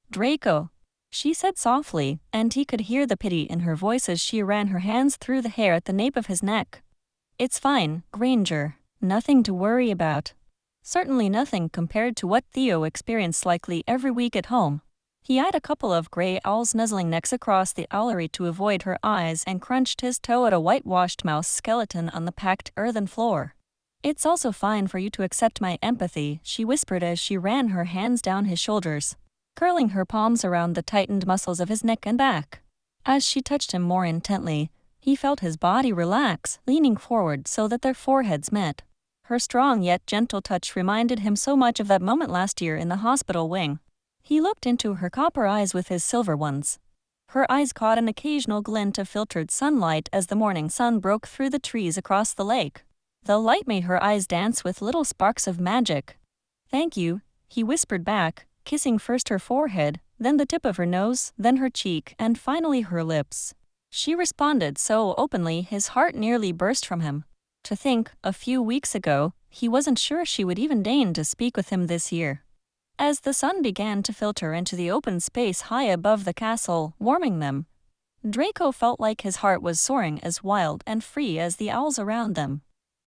Draco, she said softly, and he could hear the pity in her voice as she ran her hands through the hair at the nape of his neck. It's fine, Granger. Nothing to worry about. Certainly nothing compared to what Theo experienced likely every week at home. He eyed a couple of gray owls nuzzling necks across the owlery to avoid her eyes and crunched his toe at a whitewashed mouse skeleton on the packed earthen floor. "It's also fine for you to accept my empathy," she whispered as she ran her hands down his shoulders, curling her palms around the tightened muscles of his neck and back. As she touched him more intently, he felt his body relax, leaning forward so that their foreheads met. Her strong yet gentle touch reminded him so much of that moment last year in the hospital wing. He looked into her copper eyes with his silver ones. Her eyes caught an occasional glint of filtered sunlight as the morning sun broke through the trees across the lake. The light made her eyes dance with little sparks of magic. "Thank you," he whispered back, kissing first her forehead, then the tip of her nose, then her cheek, and finally her lips. She responded so openly his heart nearly burst from him. To think, a few weeks ago, he wasn't sure she would even deign to speak with him this year. As the sun began to filter into the open space high above the castle, warming them, Draco felt like his heart was soaring as wild and free as the owls around them.